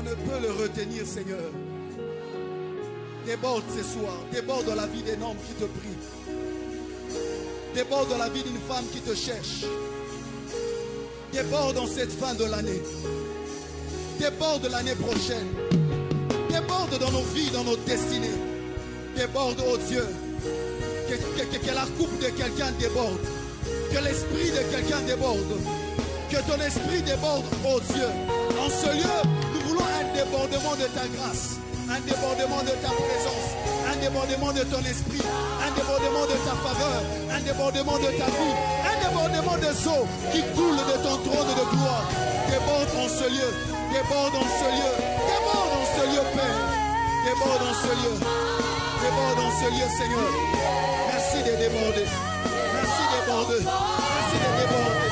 ne peut le retenir, Seigneur. Déborde ce soir. Déborde dans la vie d'un homme qui te prie. Déborde dans la vie d'une femme qui te cherche. Déborde dans cette fin de l'année. Déborde l'année prochaine. Déborde dans nos vies, dans nos destinées. Déborde, oh Dieu. Que la coupe de quelqu'un déborde. Que l'esprit de quelqu'un déborde. Que ton esprit déborde, oh Dieu. En ce lieu, nous voulons un débordement de ta grâce. Un débordement de ta présence. Un débordement de ton esprit. Un débordement de ta faveur. Un débordement de ta vie. Un débordement des eaux qui coulent de ton trône de gloire. Déborde en ce lieu. Déborde en ce lieu. Déborde en ce lieu, Père. Déborde en ce lieu. Déborde en ce lieu, Seigneur. Merci de déborder. Merci de déborder. Merci de déborder.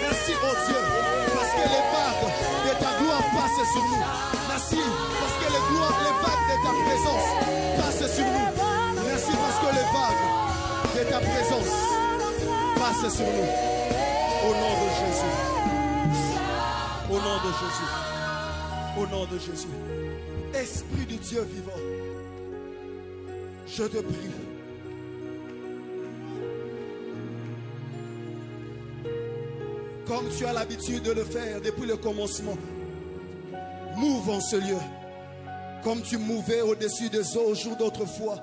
Merci, oh Dieu, parce que les vagues de ta gloire passent sur nous. Merci, parce que les vagues de ta présence passent sur nous. Merci, parce que les vagues de ta présence passent sur nous. Au nom de Jésus. Au nom de Jésus. Au nom de Jésus. Esprit du Dieu vivant, je te prie. Comme tu as l'habitude de le faire depuis le commencement, mouve en ce lieu. Comme tu mouvais au-dessus des eaux au jour d'autrefois.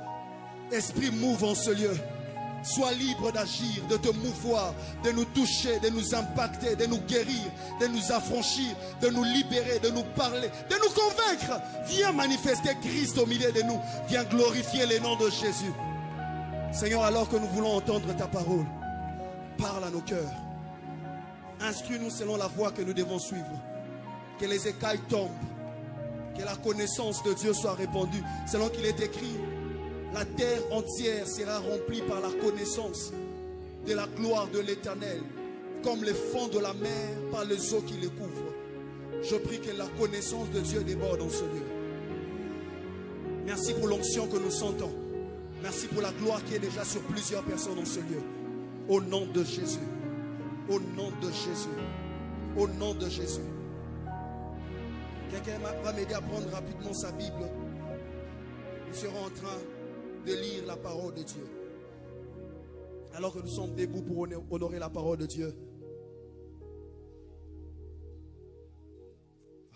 Esprit, mouve en ce lieu. Sois libre d'agir, de te mouvoir, de nous toucher, de nous impacter, de nous guérir, de nous affranchir, de nous libérer, de nous parler, de nous convaincre. Viens manifester Christ au milieu de nous. Viens glorifier le nom de Jésus. Seigneur, alors que nous voulons entendre ta parole, parle à nos cœurs. Instruis-nous selon la voie que nous devons suivre. Que les écailles tombent. Que la connaissance de Dieu soit répandue. Selon qu'il est écrit, la terre entière sera remplie par la connaissance de la gloire de l'Éternel, comme les fonds de la mer par les eaux qui les couvrent. Je prie que la connaissance de Dieu déborde dans ce lieu. Merci pour l'onction que nous sentons. Merci pour la gloire qui est déjà sur plusieurs personnes dans ce lieu. Au nom de Jésus. Au nom de Jésus. Au nom de Jésus. Quelqu'un va m'aider à prendre rapidement sa Bible. Nous serons en train de lire la parole de Dieu. Alors que nous sommes debout pour honorer la parole de Dieu.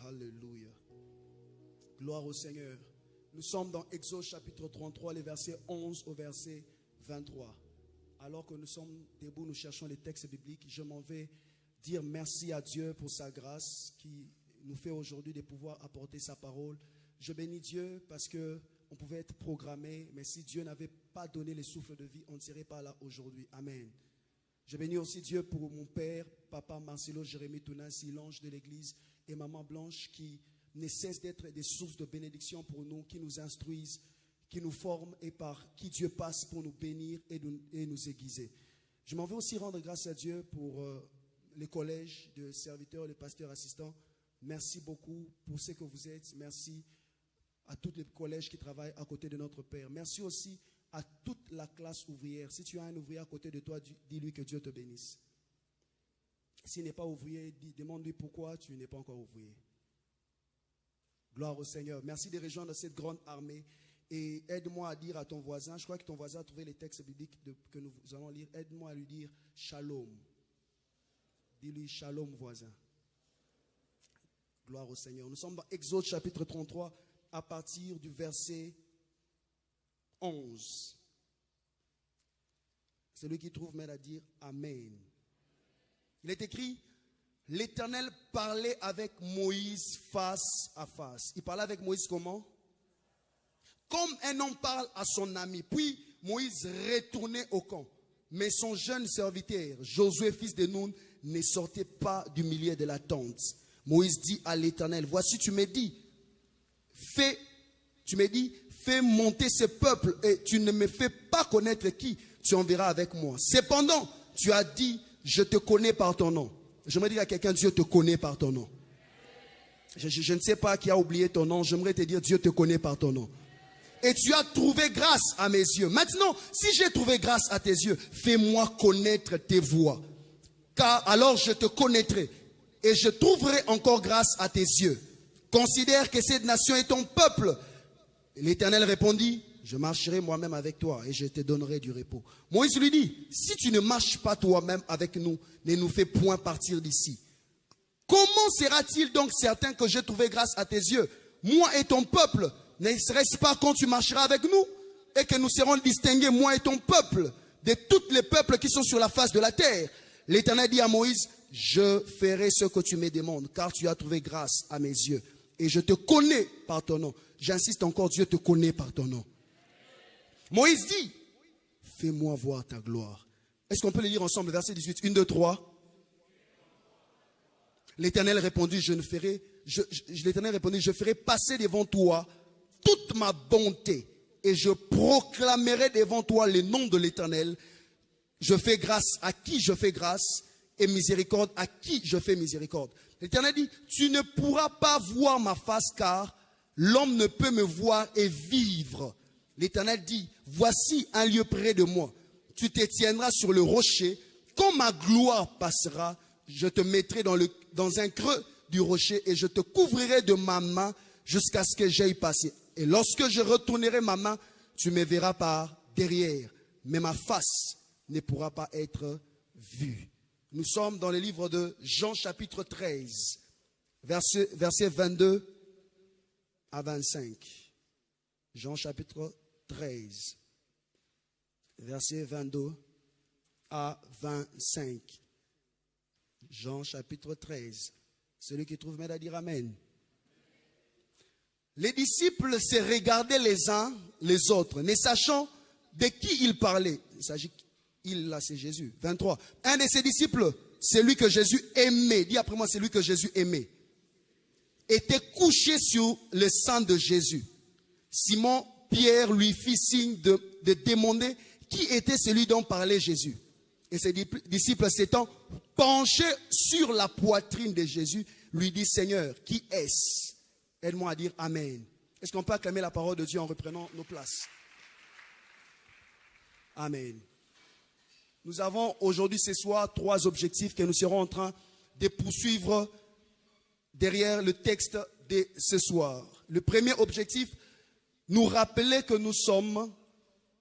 Alléluia. Gloire au Seigneur. Nous sommes dans Exode chapitre 33, les versets 11 au verset 23. Alors que nous sommes debout, nous cherchons les textes bibliques. Je m'en vais dire merci à Dieu pour sa grâce qui nous fait aujourd'hui de pouvoir apporter sa parole. Je bénis Dieu parce que on pouvait être programmé, mais si Dieu n'avait pas donné le souffle de vie, on ne serait pas là aujourd'hui. Amen. Je bénis aussi Dieu pour mon père, papa Marcelo Jérémie Tounasi, l'ange de l'église, et maman Blanche qui ne cessent d'être des sources de bénédiction pour nous, qui nous instruisent, qui nous forment et par qui Dieu passe pour nous bénir et nous aiguiser. Je m'en vais aussi rendre grâce à Dieu pour les collèges de serviteurs, les pasteurs assistants. Merci beaucoup pour ce que vous êtes. Merci à tous les collèges qui travaillent à côté de notre Père. Merci aussi à toute la classe ouvrière. Si tu as un ouvrier à côté de toi, dis-lui que Dieu te bénisse. S'il n'est pas ouvrier, demande-lui pourquoi tu n'es pas encore ouvrier. Gloire au Seigneur. Merci de rejoindre cette grande armée. Et aide-moi à dire à ton voisin, je crois que ton voisin a trouvé les textes bibliques que nous allons lire. Aide-moi à lui dire shalom. Dis-lui shalom, voisin. Gloire au Seigneur. Nous sommes dans Exode chapitre 33 à partir du verset 11. Celui qui trouve m'aide à dire Amen. Il est écrit, l'Éternel parlait avec Moïse face à face. Il parlait avec Moïse comment? Comme un homme parle à son ami. Puis Moïse retournait au camp. Mais son jeune serviteur, Josué, fils de Nun, ne sortait pas du milieu de la tente. Moïse dit à l'Éternel, voici tu me dis, fais monter ce peuple et tu ne me fais pas connaître qui tu enverras avec moi. Cependant, tu as dit, je te connais par ton nom. J'aimerais dire à quelqu'un, Dieu te connaît par ton nom. Je ne sais pas qui a oublié ton nom, j'aimerais te dire, Dieu te connaît par ton nom. Et tu as trouvé grâce à mes yeux. Maintenant, si j'ai trouvé grâce à tes yeux, fais-moi connaître tes voies. Car alors je te connaîtrai et je trouverai encore grâce à tes yeux. Considère que cette nation est ton peuple. L'Éternel répondit, je marcherai moi-même avec toi et je te donnerai du repos. Moïse lui dit, si tu ne marches pas toi-même avec nous, ne nous fais point partir d'ici. Comment sera-t-il donc certain que j'ai trouvé grâce à tes yeux, moi et ton peuple? Ne serait-ce pas quand tu marcheras avec nous et que nous serons distingués, moi et ton peuple, de tous les peuples qui sont sur la face de la terre? L'Éternel dit à Moïse, je ferai ce que tu me demandes, car tu as trouvé grâce à mes yeux. Et je te connais par ton nom. J'insiste encore, Dieu te connaît par ton nom. Moïse dit, fais-moi voir ta gloire. Est-ce qu'on peut le lire ensemble, verset 18, 1, 2, 3. L'Éternel répondit, je ferai passer devant toi toute ma bonté et je proclamerai devant toi le nom de l'Éternel. Je fais grâce à qui je fais grâce et miséricorde à qui je fais miséricorde. L'Éternel dit, tu ne pourras pas voir ma face car l'homme ne peut me voir et vivre. L'Éternel dit, voici un lieu près de moi. Tu te tiendras sur le rocher. Quand ma gloire passera, je te mettrai dans un creux du rocher et je te couvrirai de ma main jusqu'à ce que j'aille passer. Et lorsque je retournerai ma main, tu me verras par derrière. Mais ma face ne pourra pas être vue. Nous sommes dans le livre de Jean chapitre 13, versets 22 à 25. Jean chapitre 13, versets 22 à 25. Jean chapitre 13. Celui qui trouve m'aide à dire Amen. Les disciples se regardaient les uns les autres, ne sachant de qui ils parlaient. Il s'agit, là c'est Jésus. 23. Un de ses disciples, celui que Jésus aimait, dis après moi, celui que Jésus aimait, était couché sur le sein de Jésus. Simon Pierre lui fit signe de demander qui était celui dont parlait Jésus. Et ses disciples s'étant penchés sur la poitrine de Jésus, lui dit, Seigneur, qui est-ce? Aide-moi à dire Amen. Est-ce qu'on peut acclamer la parole de Dieu en reprenant nos places? Amen. Nous avons aujourd'hui, ce soir, 3 objectifs que nous serons en train de poursuivre derrière le texte de ce soir. Le premier objectif, nous rappeler que nous sommes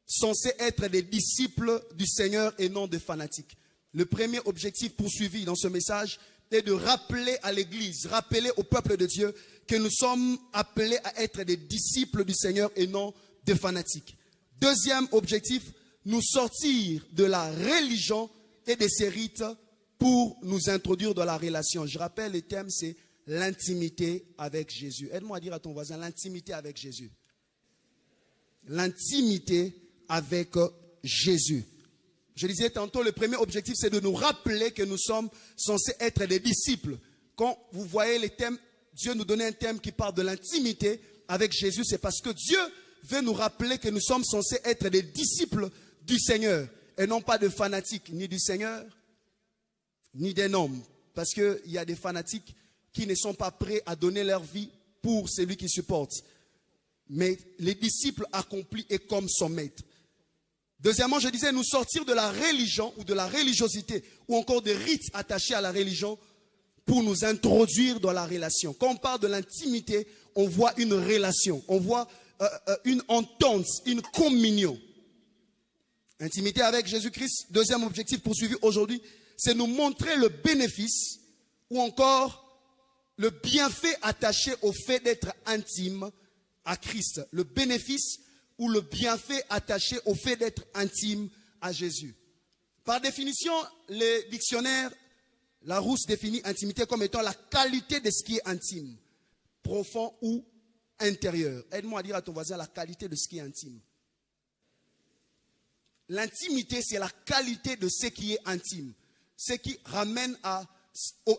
censés être des disciples du Seigneur et non des fanatiques. Le premier objectif poursuivi dans ce message est de rappeler à l'Église, rappeler au peuple de Dieu que nous sommes appelés à être des disciples du Seigneur et non des fanatiques. Deuxième objectif, nous sortir de la religion et de ses rites pour nous introduire dans la relation. Je rappelle, le thème c'est l'intimité avec Jésus. Aide-moi à dire à ton voisin, l'intimité avec Jésus. L'intimité avec Jésus. Je disais tantôt, le premier objectif, c'est de nous rappeler que nous sommes censés être des disciples. Quand vous voyez les thèmes, Dieu nous donne un thème qui parle de l'intimité avec Jésus, c'est parce que Dieu veut nous rappeler que nous sommes censés être des disciples du Seigneur et non pas de fanatiques, ni du Seigneur, ni d'un homme. Parce qu'il y a des fanatiques qui ne sont pas prêts à donner leur vie pour celui qui supporte. Mais les disciples accomplis est comme son maître. Deuxièmement, je disais, nous sortir de la religion ou de la religiosité ou encore des rites attachés à la religion pour nous introduire dans la relation. Quand on parle de l'intimité, on voit une relation, on voit une entente, une communion. Intimité avec Jésus-Christ, deuxième objectif poursuivi aujourd'hui, c'est nous montrer le bénéfice ou encore le bienfait attaché au fait d'être intime à Christ. Le bénéfice ou le bienfait attaché au fait d'être intime à Jésus. Par définition, les dictionnaires, Larousse définit intimité comme étant la qualité de ce qui est intime, profond ou intérieur. Aide-moi à dire à ton voisin la qualité de ce qui est intime. L'intimité, c'est la qualité de ce qui est intime, ce qui ramène à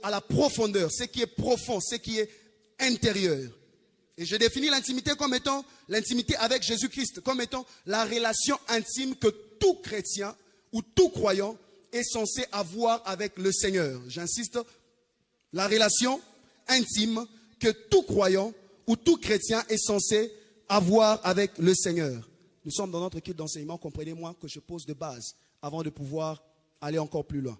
la profondeur, ce qui est profond, ce qui est intérieur. Et je définis l'intimité comme étant l'intimité avec Jésus-Christ, comme étant la relation intime que tout chrétien ou tout croyant est censé avoir avec le Seigneur. J'insiste, la relation intime que tout croyant ou tout chrétien est censé avoir avec le Seigneur. Nous sommes dans notre culte d'enseignement, comprenez-moi que je pose de base avant de pouvoir aller encore plus loin.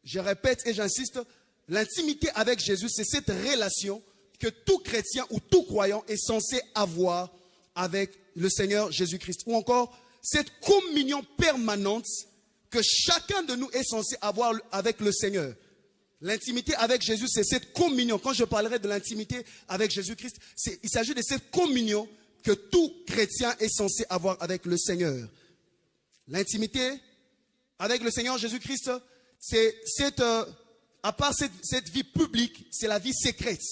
Je répète et j'insiste, l'intimité avec Jésus, c'est cette relation que tout chrétien ou tout croyant est censé avoir avec le Seigneur Jésus-Christ. Ou encore, cette communion permanente que chacun de nous est censé avoir avec le Seigneur. L'intimité avec Jésus, c'est cette communion. Quand je parlerai de l'intimité avec Jésus-Christ, il s'agit de cette communion que tout chrétien est censé avoir avec le Seigneur. L'intimité avec le Seigneur Jésus-Christ, c'est à part cette vie publique, c'est la vie secrète.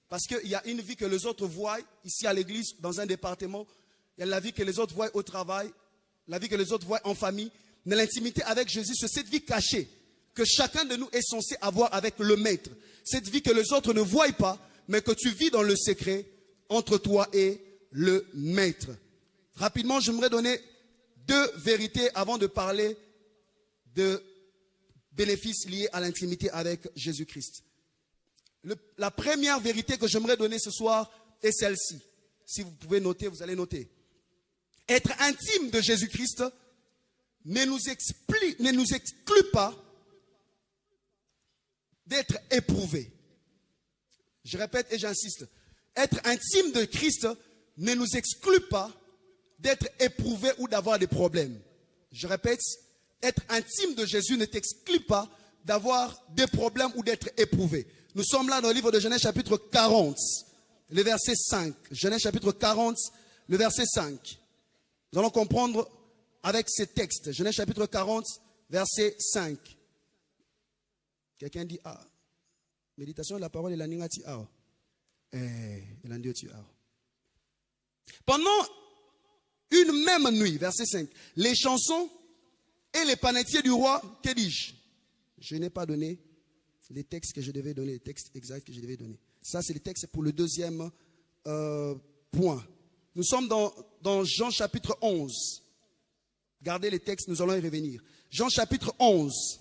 Parce qu'il y a une vie que les autres voient ici à l'église, dans un département. Il y a la vie que les autres voient au travail, la vie que les autres voient en famille. Mais l'intimité avec Jésus, c'est cette vie cachée que chacun de nous est censé avoir avec le Maître. Cette vie que les autres ne voient pas, mais que tu vis dans le secret entre toi et le Maître. Rapidement, j'aimerais donner 2 vérités avant de parler de bénéfices liés à l'intimité avec Jésus-Christ. La première vérité que j'aimerais donner ce soir est celle-ci. Si vous pouvez noter, vous allez noter. Être intime de Jésus-Christ ne nous exclut pas d'être éprouvé. Je répète et j'insiste. Être intime de Christ ne nous exclut pas d'être éprouvé ou d'avoir des problèmes. Je répète, être intime de Jésus ne t'exclut pas d'avoir des problèmes ou d'être éprouvé. Nous sommes là dans le livre de Genèse chapitre 40, le verset 5. Genèse chapitre 40, le verset 5. Nous allons comprendre avec ces textes. Genèse chapitre 40, verset 5. Quelqu'un dit, méditation de la parole, il a ningati pendant une même nuit, verset 5, les chansons et les panetiers du roi, que dis-je? Je n'ai pas donné les textes que je devais donner, les textes exacts que je devais donner. Ça, c'est les textes pour le deuxième point. Nous sommes dans Jean chapitre 11. Gardez les textes, nous allons y revenir. Jean chapitre 11.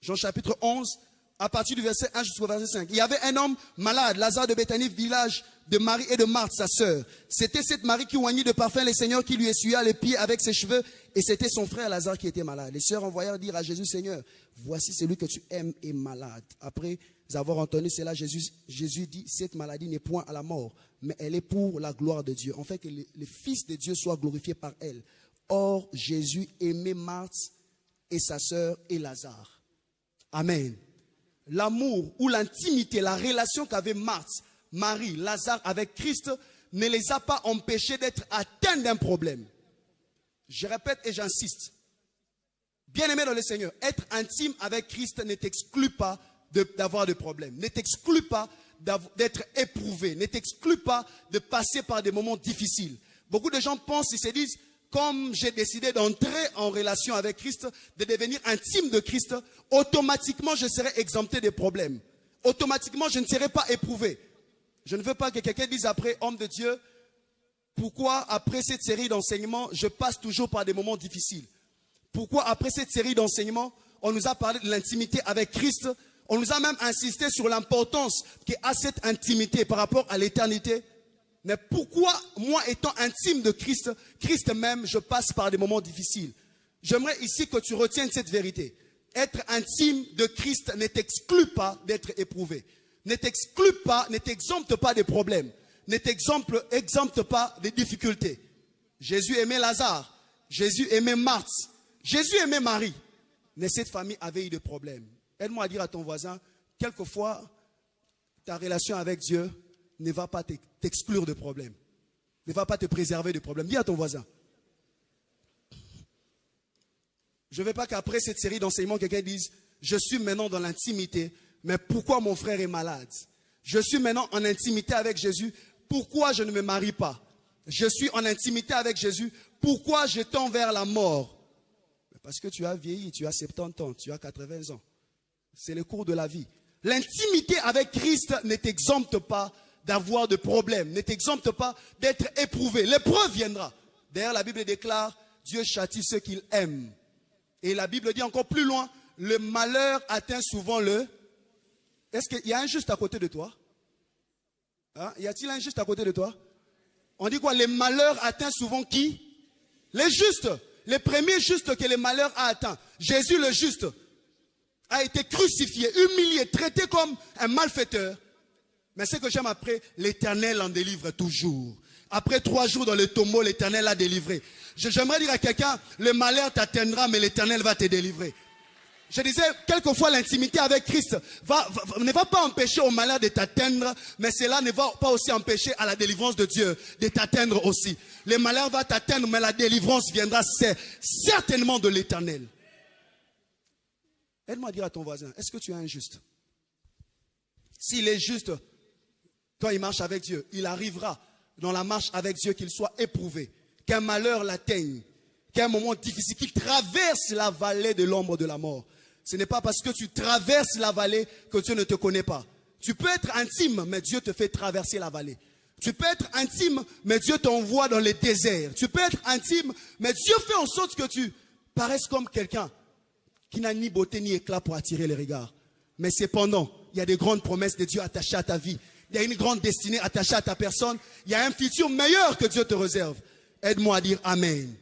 Jean chapitre 11, à partir du verset 1 jusqu'au verset 5. Il y avait un homme malade, Lazare de Béthanie, village de Marie et de Marthe, sa sœur. C'était cette Marie qui oignit de parfum les Seigneurs, qui lui essuya les pieds avec ses cheveux, et c'était son frère Lazare qui était malade. Les sœurs envoyèrent dire à Jésus, Seigneur, voici celui que tu aimes est malade. Après avoir entendu cela, Jésus dit, cette maladie n'est point à la mort, mais elle est pour la gloire de Dieu. En fait, que le Fils de Dieu soit glorifié par elle. Or, Jésus aimait Marthe et sa sœur et Lazare. Amen. L'amour ou l'intimité, la relation qu'avait Marthe, Marie, Lazare avec Christ ne les a pas empêchés d'être atteints d'un problème. Je répète et j'insiste. Bien-aimé dans le Seigneur, être intime avec Christ ne t'exclut pas d'avoir des problèmes, ne t'exclut pas d'être éprouvé, ne t'exclut pas de passer par des moments difficiles. Beaucoup de gens pensent, ils se disent, comme j'ai décidé d'entrer en relation avec Christ, de devenir intime de Christ, automatiquement je serai exempté des problèmes. Automatiquement je ne serai pas éprouvé. Je ne veux pas que quelqu'un dise après, homme de Dieu, pourquoi après cette série d'enseignements, je passe toujours par des moments difficiles? Pourquoi après cette série d'enseignements, on nous a parlé de l'intimité avec Christ, on nous a même insisté sur l'importance qu'a cette intimité par rapport à l'éternité? Mais pourquoi, moi étant intime de Christ, Christ même, je passe par des moments difficiles? J'aimerais ici que tu retiennes cette vérité. Être intime de Christ ne t'exclut pas d'être éprouvé. Ne t'exclut pas, ne t'exempte pas des problèmes. Ne t'exempte pas des difficultés. Jésus aimait Lazare. Jésus aimait Marthe. Jésus aimait Marie. Mais cette famille avait eu des problèmes. Aide-moi à dire à ton voisin, quelquefois, ta relation avec Dieu ne va pas t'exclure de problèmes. Ne va pas te préserver de problèmes. Dis à ton voisin. Je ne veux pas qu'après cette série d'enseignements, quelqu'un dise, je suis maintenant dans l'intimité, mais pourquoi mon frère est malade? Je suis maintenant en intimité avec Jésus, pourquoi je ne me marie pas? Je suis en intimité avec Jésus, pourquoi je tends vers la mort? Parce que tu as vieilli, tu as 70 ans, tu as 80 ans. C'est le cours de la vie. L'intimité avec Christ ne t'exempte pas d'avoir de problèmes, ne t'exempte pas d'être éprouvé. L'épreuve viendra. D'ailleurs, la Bible déclare, Dieu châtie ceux qu'il aime. Et la Bible dit encore plus loin, le malheur atteint souvent le... Est-ce qu'il y a un juste à côté de toi? Hein? Y a-t-il un juste à côté de toi? On dit quoi? Les malheurs atteignent souvent qui? Les justes. Les premiers justes que les malheurs a atteints. Jésus le juste a été crucifié, humilié, traité comme un malfaiteur. Mais ce que j'aime après, l'Éternel en délivre toujours. Après 3 jours dans le tombeau, l'Éternel l'a délivré. J'aimerais dire à quelqu'un, le malheur t'atteindra, mais l'Éternel va te délivrer. Je disais, quelquefois l'intimité avec Christ ne va pas empêcher au malheur de t'atteindre, mais cela ne va pas aussi empêcher à la délivrance de Dieu de t'atteindre aussi. Le malheur va t'atteindre, mais la délivrance viendra certainement de l'Éternel. Aide-moi à dire à ton voisin, est-ce que tu es injuste? S'il est juste, quand il marche avec Dieu, il arrivera dans la marche avec Dieu qu'il soit éprouvé, qu'un malheur l'atteigne, qu'un moment difficile, qu'il traverse la vallée de l'ombre de la mort. Ce n'est pas parce que tu traverses la vallée que Dieu ne te connaît pas. Tu peux être intime, mais Dieu te fait traverser la vallée. Tu peux être intime, mais Dieu t'envoie dans les déserts. Tu peux être intime, mais Dieu fait en sorte que tu paraisses comme quelqu'un qui n'a ni beauté ni éclat pour attirer les regards. Mais cependant, il y a des grandes promesses de Dieu attachées à ta vie. Il y a une grande destinée attachée à ta personne. Il y a un futur meilleur que Dieu te réserve. Aide-moi à dire Amen.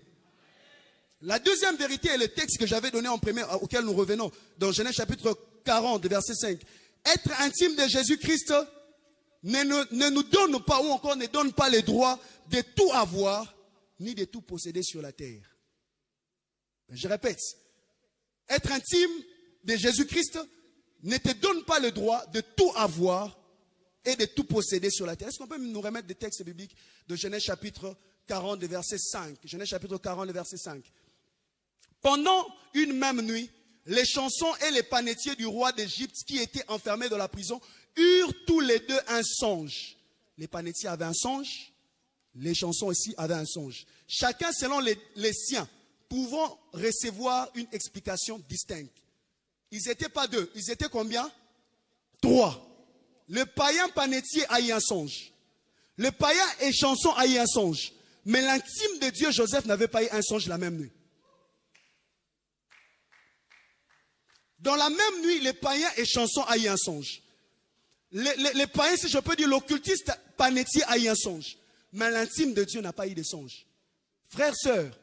La deuxième vérité est le texte que j'avais donné en premier, auquel nous revenons, dans Genèse chapitre 40, verset 5. Être intime de Jésus-Christ ne nous donne pas, ou encore ne donne pas le droit de tout avoir, ni de tout posséder sur la terre. Je répète, être intime de Jésus-Christ ne te donne pas le droit de tout avoir et de tout posséder sur la terre. Est-ce qu'on peut nous remettre des textes bibliques de Genèse chapitre 40, verset 5. Genèse chapitre 40, verset 5. Pendant une même nuit, les chansons et les panetiers du roi d'Égypte qui étaient enfermés dans la prison eurent tous les deux un songe. Les panetiers avaient un songe, les chansons aussi avaient un songe. Chacun selon les siens, pouvant recevoir une explication distincte. Ils n'étaient pas 2, ils étaient combien? 3. Le païen panetier a eu un songe. Le païen et chanson a eu un songe. Mais l'intime de Dieu, Joseph, n'avait pas eu un songe la même nuit. Dans la même nuit, les païens et chansons a eu un songe. Les païens, si je peux dire, l'occultiste panetier a eu un songe. Mais l'intime de Dieu n'a pas eu de songe. Frères, sœurs,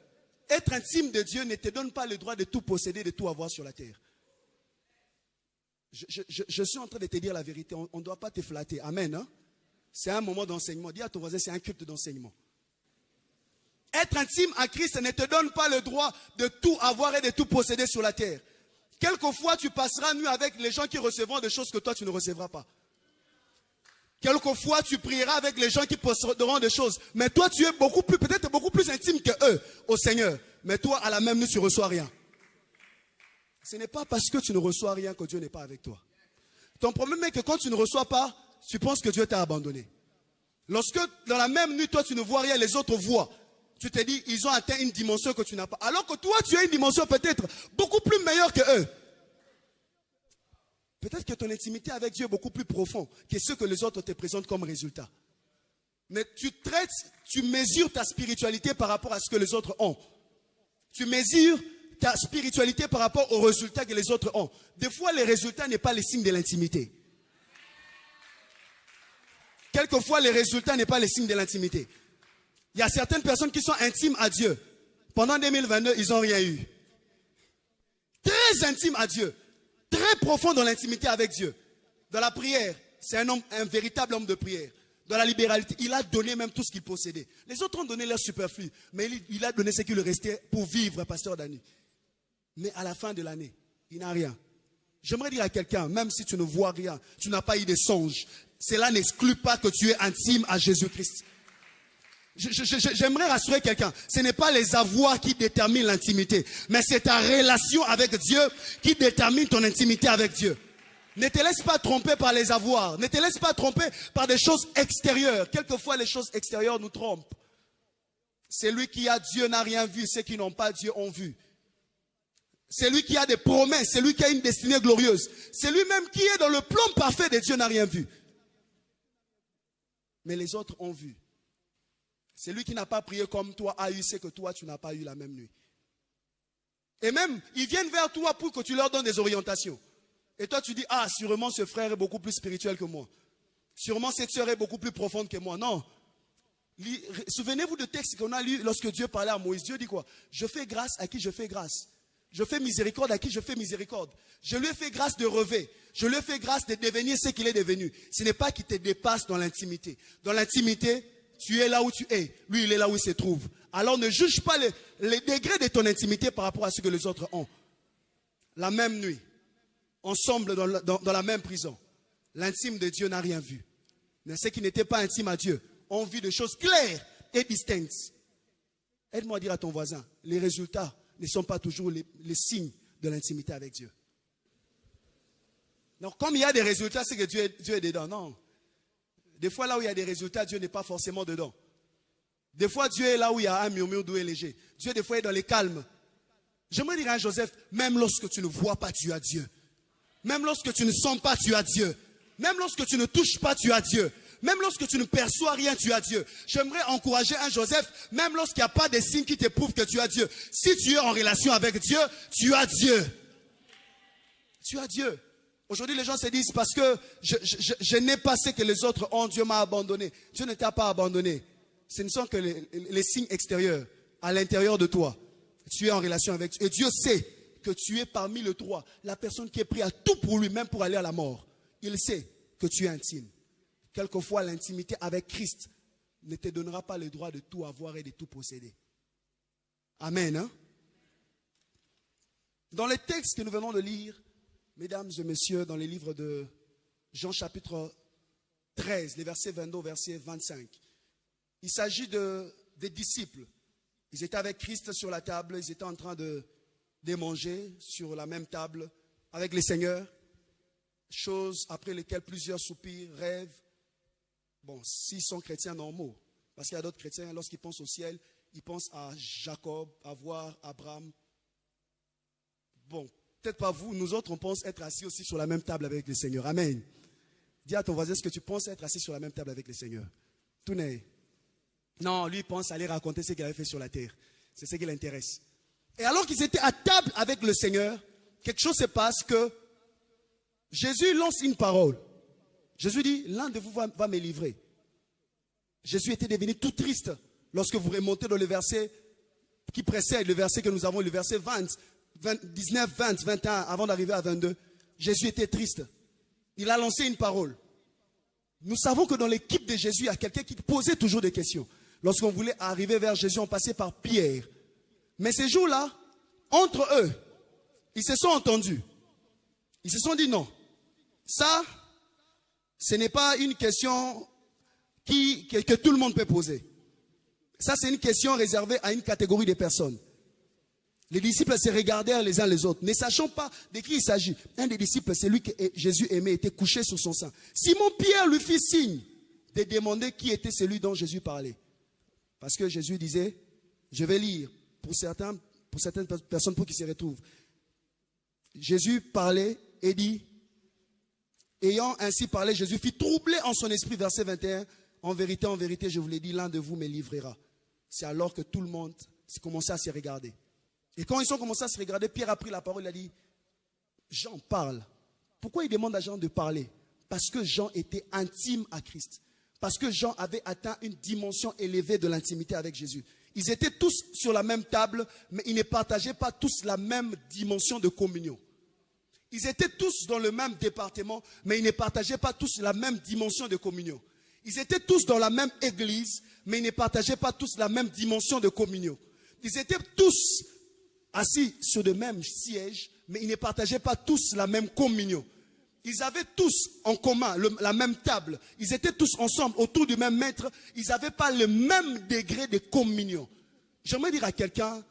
être intime de Dieu ne te donne pas le droit de tout posséder, de tout avoir sur la terre. Je suis en train de te dire la vérité. On ne doit pas te flatter. Amen. Hein? C'est un moment d'enseignement. Dis à ton voisin, c'est un culte d'enseignement. Être intime à Christ ne te donne pas le droit de tout avoir et de tout posséder sur la terre. Quelquefois, tu passeras nuit avec les gens qui recevront des choses que toi, tu ne recevras pas. Quelquefois, tu prieras avec les gens qui posséderont des choses. Mais toi, tu es peut-être beaucoup plus intime que eux au Seigneur. Mais toi, à la même nuit, tu ne reçois rien. Ce n'est pas parce que tu ne reçois rien que Dieu n'est pas avec toi. Ton problème est que quand tu ne reçois pas, tu penses que Dieu t'a abandonné. Lorsque dans la même nuit, toi, tu ne vois rien, les autres voient. Tu te dis, ils ont atteint une dimension que tu n'as pas. Alors que toi, tu as une dimension peut-être beaucoup plus meilleure que eux. Peut-être que ton intimité avec Dieu est beaucoup plus profonde que ce que les autres te présentent comme résultat. Mais tu mesures ta spiritualité par rapport à ce que les autres ont. Tu mesures ta spiritualité par rapport aux résultats que les autres ont. Des fois, les résultats n'est pas le signe de l'intimité. Quelquefois, les résultats n'est pas le signe de l'intimité. Il y a certaines personnes qui sont intimes à Dieu. Pendant 2022, ils n'ont rien eu. Très intimes à Dieu. Très profond dans l'intimité avec Dieu. Dans la prière, c'est un véritable homme de prière. Dans la libéralité, il a donné même tout ce qu'il possédait. Les autres ont donné leur superflu. Mais il a donné ce qui lui restait pour vivre, pasteur Dani. Mais à la fin de l'année, il n'a rien. J'aimerais dire à quelqu'un, même si tu ne vois rien, tu n'as pas eu de songe, cela n'exclut pas que tu es intime à Jésus-Christ. J'aimerais rassurer quelqu'un. Ce n'est pas les avoirs qui déterminent l'intimité, mais c'est ta relation avec Dieu qui détermine ton intimité avec Dieu. Ne te laisse pas tromper par les avoirs. Ne te laisse pas tromper par des choses extérieures. Quelquefois, les choses extérieures nous trompent. Celui qui a Dieu n'a rien vu. Ceux qui n'ont pas Dieu ont vu. Celui qui a des promesses, celui qui a une destinée glorieuse, celui même qui est dans le plan parfait de Dieu n'a rien vu. Mais les autres ont vu. Celui qui n'a pas prié comme toi a eu ce que toi tu n'as pas eu la même nuit. Et même, ils viennent vers toi pour que tu leur donnes des orientations. Et toi tu dis, ah, sûrement ce frère est beaucoup plus spirituel que moi. Sûrement cette sœur est beaucoup plus profonde que moi. Non. Souvenez-vous du texte qu'on a lu lorsque Dieu parlait à Moïse. Dieu dit quoi? Je fais grâce à qui je fais grâce. Je fais miséricorde à qui je fais miséricorde. Je lui ai fait grâce de relever. Je lui ai fait grâce de devenir ce qu'il est devenu. Ce n'est pas qu'il te dépasse dans l'intimité. Dans l'intimité, tu es là où tu es. Lui, il est là où il se trouve. Alors ne juge pas les degrés de ton intimité par rapport à ce que les autres ont. La même nuit, ensemble dans la même prison, l'intime de Dieu n'a rien vu. Mais ceux qui n'étaient pas intimes à Dieu ont vu des choses claires et distinctes. Aide-moi à dire à ton voisin, les résultats ne sont pas toujours les signes de l'intimité avec Dieu. Donc, comme il y a des résultats, c'est que Dieu est dedans. Non. Des fois, là où il y a des résultats, Dieu n'est pas forcément dedans. Des fois, Dieu est là où il y a un murmure doux et léger. Dieu, des fois, est dans les calmes. J'aimerais dire à Joseph, même lorsque tu ne vois pas, tu as Dieu. Même lorsque tu ne sens pas, tu as Dieu. Même lorsque tu ne touches pas, tu as Dieu. Même lorsque tu ne perçois rien, tu as Dieu. J'aimerais encourager un Joseph, même lorsqu'il n'y a pas de signes qui te prouvent que tu as Dieu. Si tu es en relation avec Dieu, tu as Dieu. Tu as Dieu. Aujourd'hui, les gens se disent, parce que je n'ai pas ce que les autres ont, Dieu m'a abandonné. Dieu ne t'a pas abandonné. Ce ne sont que les signes extérieurs. À l'intérieur de toi, tu es en relation avec Dieu. Et Dieu sait que tu es parmi les trois, la personne qui est prête à tout pour lui, même pour aller à la mort. Il sait que tu es intime. Quelquefois, l'intimité avec Christ ne te donnera pas le droit de tout avoir et de tout posséder. Amen. Hein? Dans les textes que nous venons de lire, mesdames et messieurs, dans les livres de Jean chapitre 13, les versets 22 au verset 25, il s'agit des disciples. Ils étaient avec Christ sur la table, ils étaient en train de manger sur la même table avec les seigneurs, choses après lesquelles plusieurs soupirent, rêvent. Bon, s'ils sont chrétiens normaux, parce qu'il y a d'autres chrétiens, lorsqu'ils pensent au ciel, ils pensent à Jacob, à voir Abraham. Bon, peut-être pas vous, nous autres, on pense être assis aussi sur la même table avec le Seigneur. Amen. Dis à ton voisin, est-ce que tu penses être assis sur la même table avec le Seigneur? Tout n'est. Non, lui, il pense aller raconter ce qu'il avait fait sur la terre. C'est ce qui l'intéresse. Et alors qu'ils étaient à table avec le Seigneur, quelque chose se passe que Jésus lance une parole. Jésus dit, l'un de vous va me livrer. Jésus était devenu tout triste lorsque vous remontez dans le verset qui précède, le verset que nous avons, le verset 19, 20, 21, avant d'arriver à 22. Jésus était triste. Il a lancé une parole. Nous savons que dans l'équipe de Jésus, il y a quelqu'un qui posait toujours des questions. Lorsqu'on voulait arriver vers Jésus, on passait par Pierre. Mais ces jours-là, entre eux, ils se sont entendus. Ils se sont dit non. Ça, ce n'est pas une question que tout le monde peut poser. Ça, c'est une question réservée à une catégorie de personnes. Les disciples se regardèrent les uns les autres, ne sachant pas de qui il s'agit. Un des disciples, celui que Jésus aimait, était couché sur son sein. Simon-Pierre lui fit signe de demander qui était celui dont Jésus parlait. Parce que Jésus disait, je vais lire pour certaines personnes pour qu'ils se retrouvent. Jésus parlait et dit, ayant ainsi parlé, Jésus fit troubler en son esprit, verset 21, en vérité, je vous l'ai dit, l'un de vous me livrera. C'est alors que tout le monde commençait à se regarder. Et quand ils ont commencé à se regarder, Pierre a pris la parole, il a dit, Jean parle. Pourquoi il demande à Jean de parler? Parce que Jean était intime à Christ. Parce que Jean avait atteint une dimension élevée de l'intimité avec Jésus. Ils étaient tous sur la même table, mais ils ne partageaient pas tous la même dimension de communion. Ils étaient tous dans le même département, mais ils ne partageaient pas tous la même dimension de communion. Ils étaient tous dans la même église, mais ils ne partageaient pas tous la même dimension de communion. Ils étaient tous assis sur le même siège, mais ils ne partageaient pas tous la même communion. Ils avaient tous en commun la même table. Ils étaient tous ensemble autour du même maître. Ils n'avaient pas le même degré de communion. J'aimerais dire à quelqu'un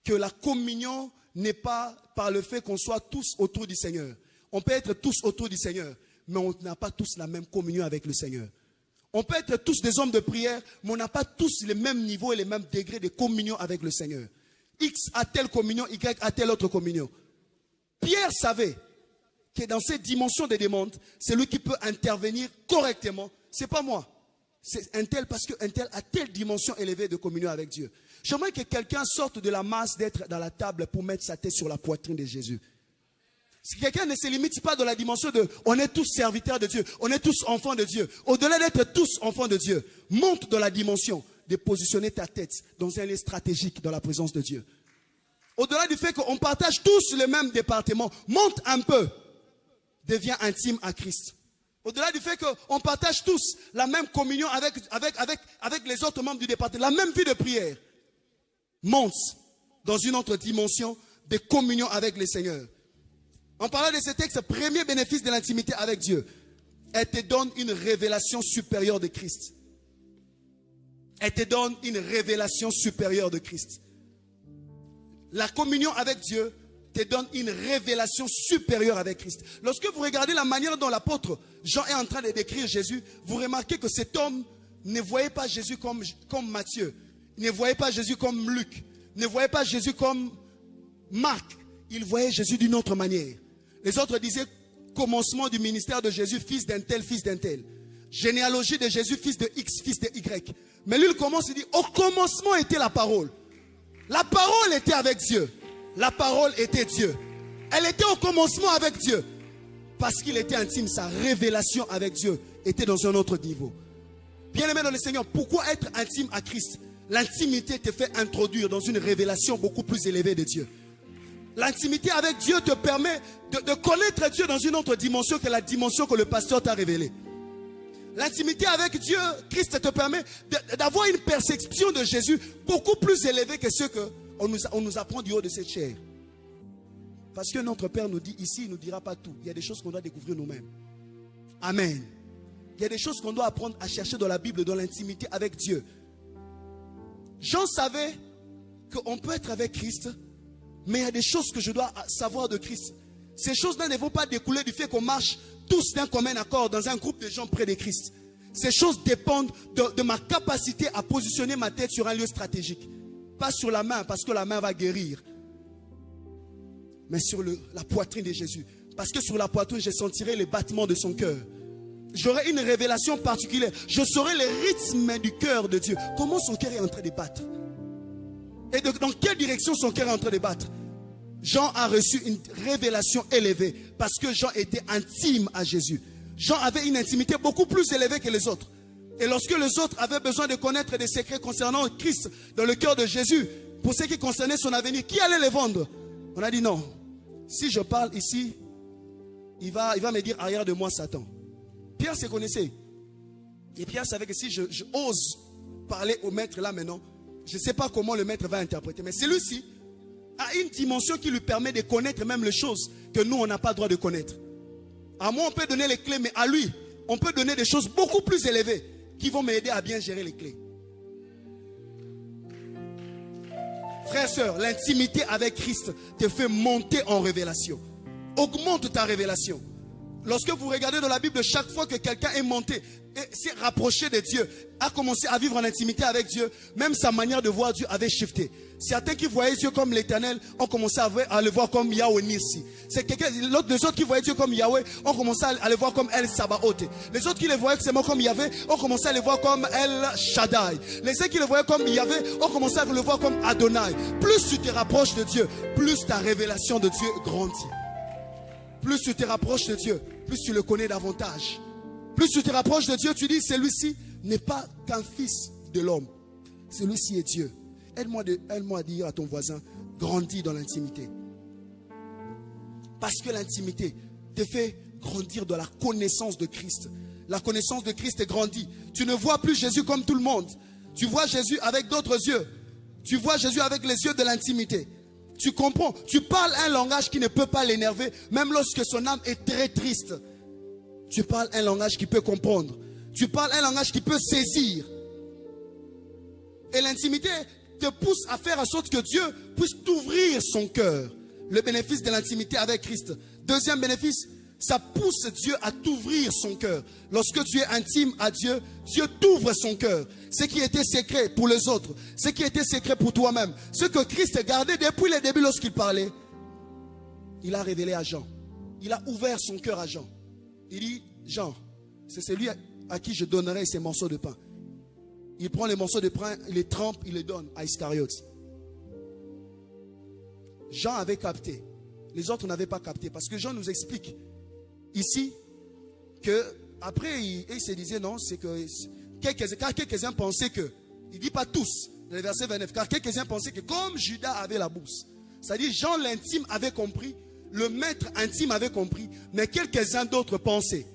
que la communion n'est pas par le fait qu'on soit tous autour du Seigneur. On peut être tous autour du Seigneur, mais on n'a pas tous la même communion avec le Seigneur. On peut être tous des hommes de prière, mais on n'a pas tous les mêmes niveaux et les mêmes degrés de communion avec le Seigneur. X a telle communion, Y a telle autre communion. Pierre savait que dans cette dimension de demande, c'est lui qui peut intervenir correctement. Ce n'est pas moi. C'est un tel parce qu'un tel a telle dimension élevée de communion avec Dieu. J'aimerais que quelqu'un sorte de la masse d'être dans la table pour mettre sa tête sur la poitrine de Jésus. Si quelqu'un ne se limite pas dans la dimension de on est tous serviteurs de Dieu, on est tous enfants de Dieu. Au-delà d'être tous enfants de Dieu, monte dans la dimension de positionner ta tête dans un lieu stratégique dans la présence de Dieu. au-delà du fait qu'on partage tous le même département, monte un peu, devient intime à Christ. Au-delà du fait qu'on partage tous la même communion avec les autres membres du département, la même vie de prière, monte dans une autre dimension de communion avec le Seigneur. En parlant de ce texte, premier bénéfice de l'intimité avec Dieu, elle te donne une révélation supérieure de Christ. Elle te donne une révélation supérieure de Christ. La communion avec Dieu te donne une révélation supérieure avec Christ. Lorsque vous regardez la manière dont l'apôtre Jean est en train de décrire Jésus, vous remarquez que cet homme ne voyait pas Jésus comme Matthieu, ne voyait pas Jésus comme Luc, ne voyait pas Jésus comme Marc. Il voyait Jésus d'une autre manière. Les autres disaient commencement du ministère de Jésus, fils d'un tel, fils d'un tel. Généalogie de Jésus, fils de X, fils de Y. Mais lui, il commence, il dit, au commencement était la parole. La parole était avec Dieu. La parole était Dieu. Elle était au commencement avec Dieu. Parce qu'il était intime, sa révélation avec Dieu était dans un autre niveau. Bien-aimé dans le Seigneur, pourquoi être intime à Christ? L'intimité te fait introduire dans une révélation beaucoup plus élevée de Dieu. L'intimité avec Dieu te permet de connaître Dieu dans une autre dimension que la dimension que le pasteur t'a révélée. L'intimité avec Dieu, Christ te permet d'avoir une perception de Jésus beaucoup plus élevée que ce qu'on nous apprend du haut de cette chair. Parce que notre Père nous dit ici, il ne nous dira pas tout. Il y a des choses qu'on doit découvrir nous-mêmes. Amen. Il y a des choses qu'on doit apprendre à chercher dans la Bible, dans l'intimité avec Dieu. Jean savait qu'on peut être avec Christ, mais il y a des choses que je dois savoir de Christ. Ces choses-là ne vont pas découler du fait qu'on marche tous d'un commun accord dans un groupe de gens près de Christ. Ces choses dépendent de ma capacité à positionner ma tête sur un lieu stratégique. Pas sur la main, parce que la main va guérir. Mais sur la poitrine de Jésus. Parce que sur la poitrine, je sentirai les battements de son cœur. J'aurai une révélation particulière. Je saurai le rythme du cœur de Dieu. Comment son cœur est en train de battre. Et dans quelle direction son cœur est en train de battre. Jean a reçu une révélation élevée. Parce que Jean était intime à Jésus. Jean avait une intimité beaucoup plus élevée que les autres. Et lorsque les autres avaient besoin de connaître des secrets concernant Christ dans le cœur de Jésus, pour ce qui concernait son avenir, qui allait les vendre? On a dit non. Si je parle ici, il va me dire arrière de moi Satan. Pierre se connaissait. Et Pierre savait que si je ose parler au maître là maintenant, je ne sais pas comment le maître va interpréter. Mais celui-ci a une dimension qui lui permet de connaître même les choses que nous, on n'a pas le droit de connaître. À moi, on peut donner les clés, mais à lui, on peut donner des choses beaucoup plus élevées qui vont m'aider à bien gérer les clés. Frères, sœurs, l'intimité avec Christ te fait monter en révélation. Augmente ta révélation. Lorsque vous regardez dans la Bible, chaque fois que quelqu'un est monté, et s'est rapproché de Dieu, a commencé à vivre en intimité avec Dieu, même sa manière de voir Dieu avait shifté. Certains qui voyaient Dieu comme l'Éternel ont commencé à le voir comme Yahweh Nissi. Les autres qui voyaient Dieu comme Yahweh ont commencé à le voir comme El Sabaoth. Les autres qui le voyaient seulement comme Yahweh ont commencé à le voir comme El Shaddai. Les uns qui le voyaient comme Yahweh ont commencé à le voir comme Adonai. Plus tu te rapproches de Dieu, plus ta révélation de Dieu grandit. Plus tu te rapproches de Dieu, plus tu le connais davantage. Plus tu te rapproches de Dieu, tu dis, celui-ci n'est pas qu'un fils de l'homme. Celui-ci est Dieu. Aide-moi à dire à ton voisin, grandis dans l'intimité. Parce que l'intimité te fait grandir dans la connaissance de Christ. La connaissance de Christ grandit. Tu ne vois plus Jésus comme tout le monde. Tu vois Jésus avec d'autres yeux. Tu vois Jésus avec les yeux de l'intimité. Tu comprends, tu parles un langage qui ne peut pas l'énerver, même lorsque son âme est très triste. Tu parles un langage qui peut comprendre. Tu parles un langage qui peut saisir. Et l'intimité te pousse à faire en sorte que Dieu puisse t'ouvrir son cœur. Le bénéfice de l'intimité avec Christ. Deuxième bénéfice, ça pousse Dieu à t'ouvrir son cœur. Lorsque tu es intime à Dieu, Dieu t'ouvre son cœur. Ce qui était secret pour les autres, ce qui était secret pour toi-même, ce que Christ gardait depuis le début lorsqu'il parlait, il a révélé à Jean. Il a ouvert son cœur à Jean. Il dit, Jean, c'est celui à qui je donnerai ces morceaux de pain. Il prend les morceaux de pain, il les trempe, il les donne à Iscariote. Jean avait capté. Les autres n'avaient pas capté. Parce que Jean nous explique ici que après il se disait non, c'est que car quelques-uns pensaient que, il ne dit pas tous, le verset 29, car quelques-uns pensaient que comme Judas avait la bourse, C'est-à-dire, Jean l'intime avait compris, le maître intime avait compris, mais quelques-uns d'autres pensaient.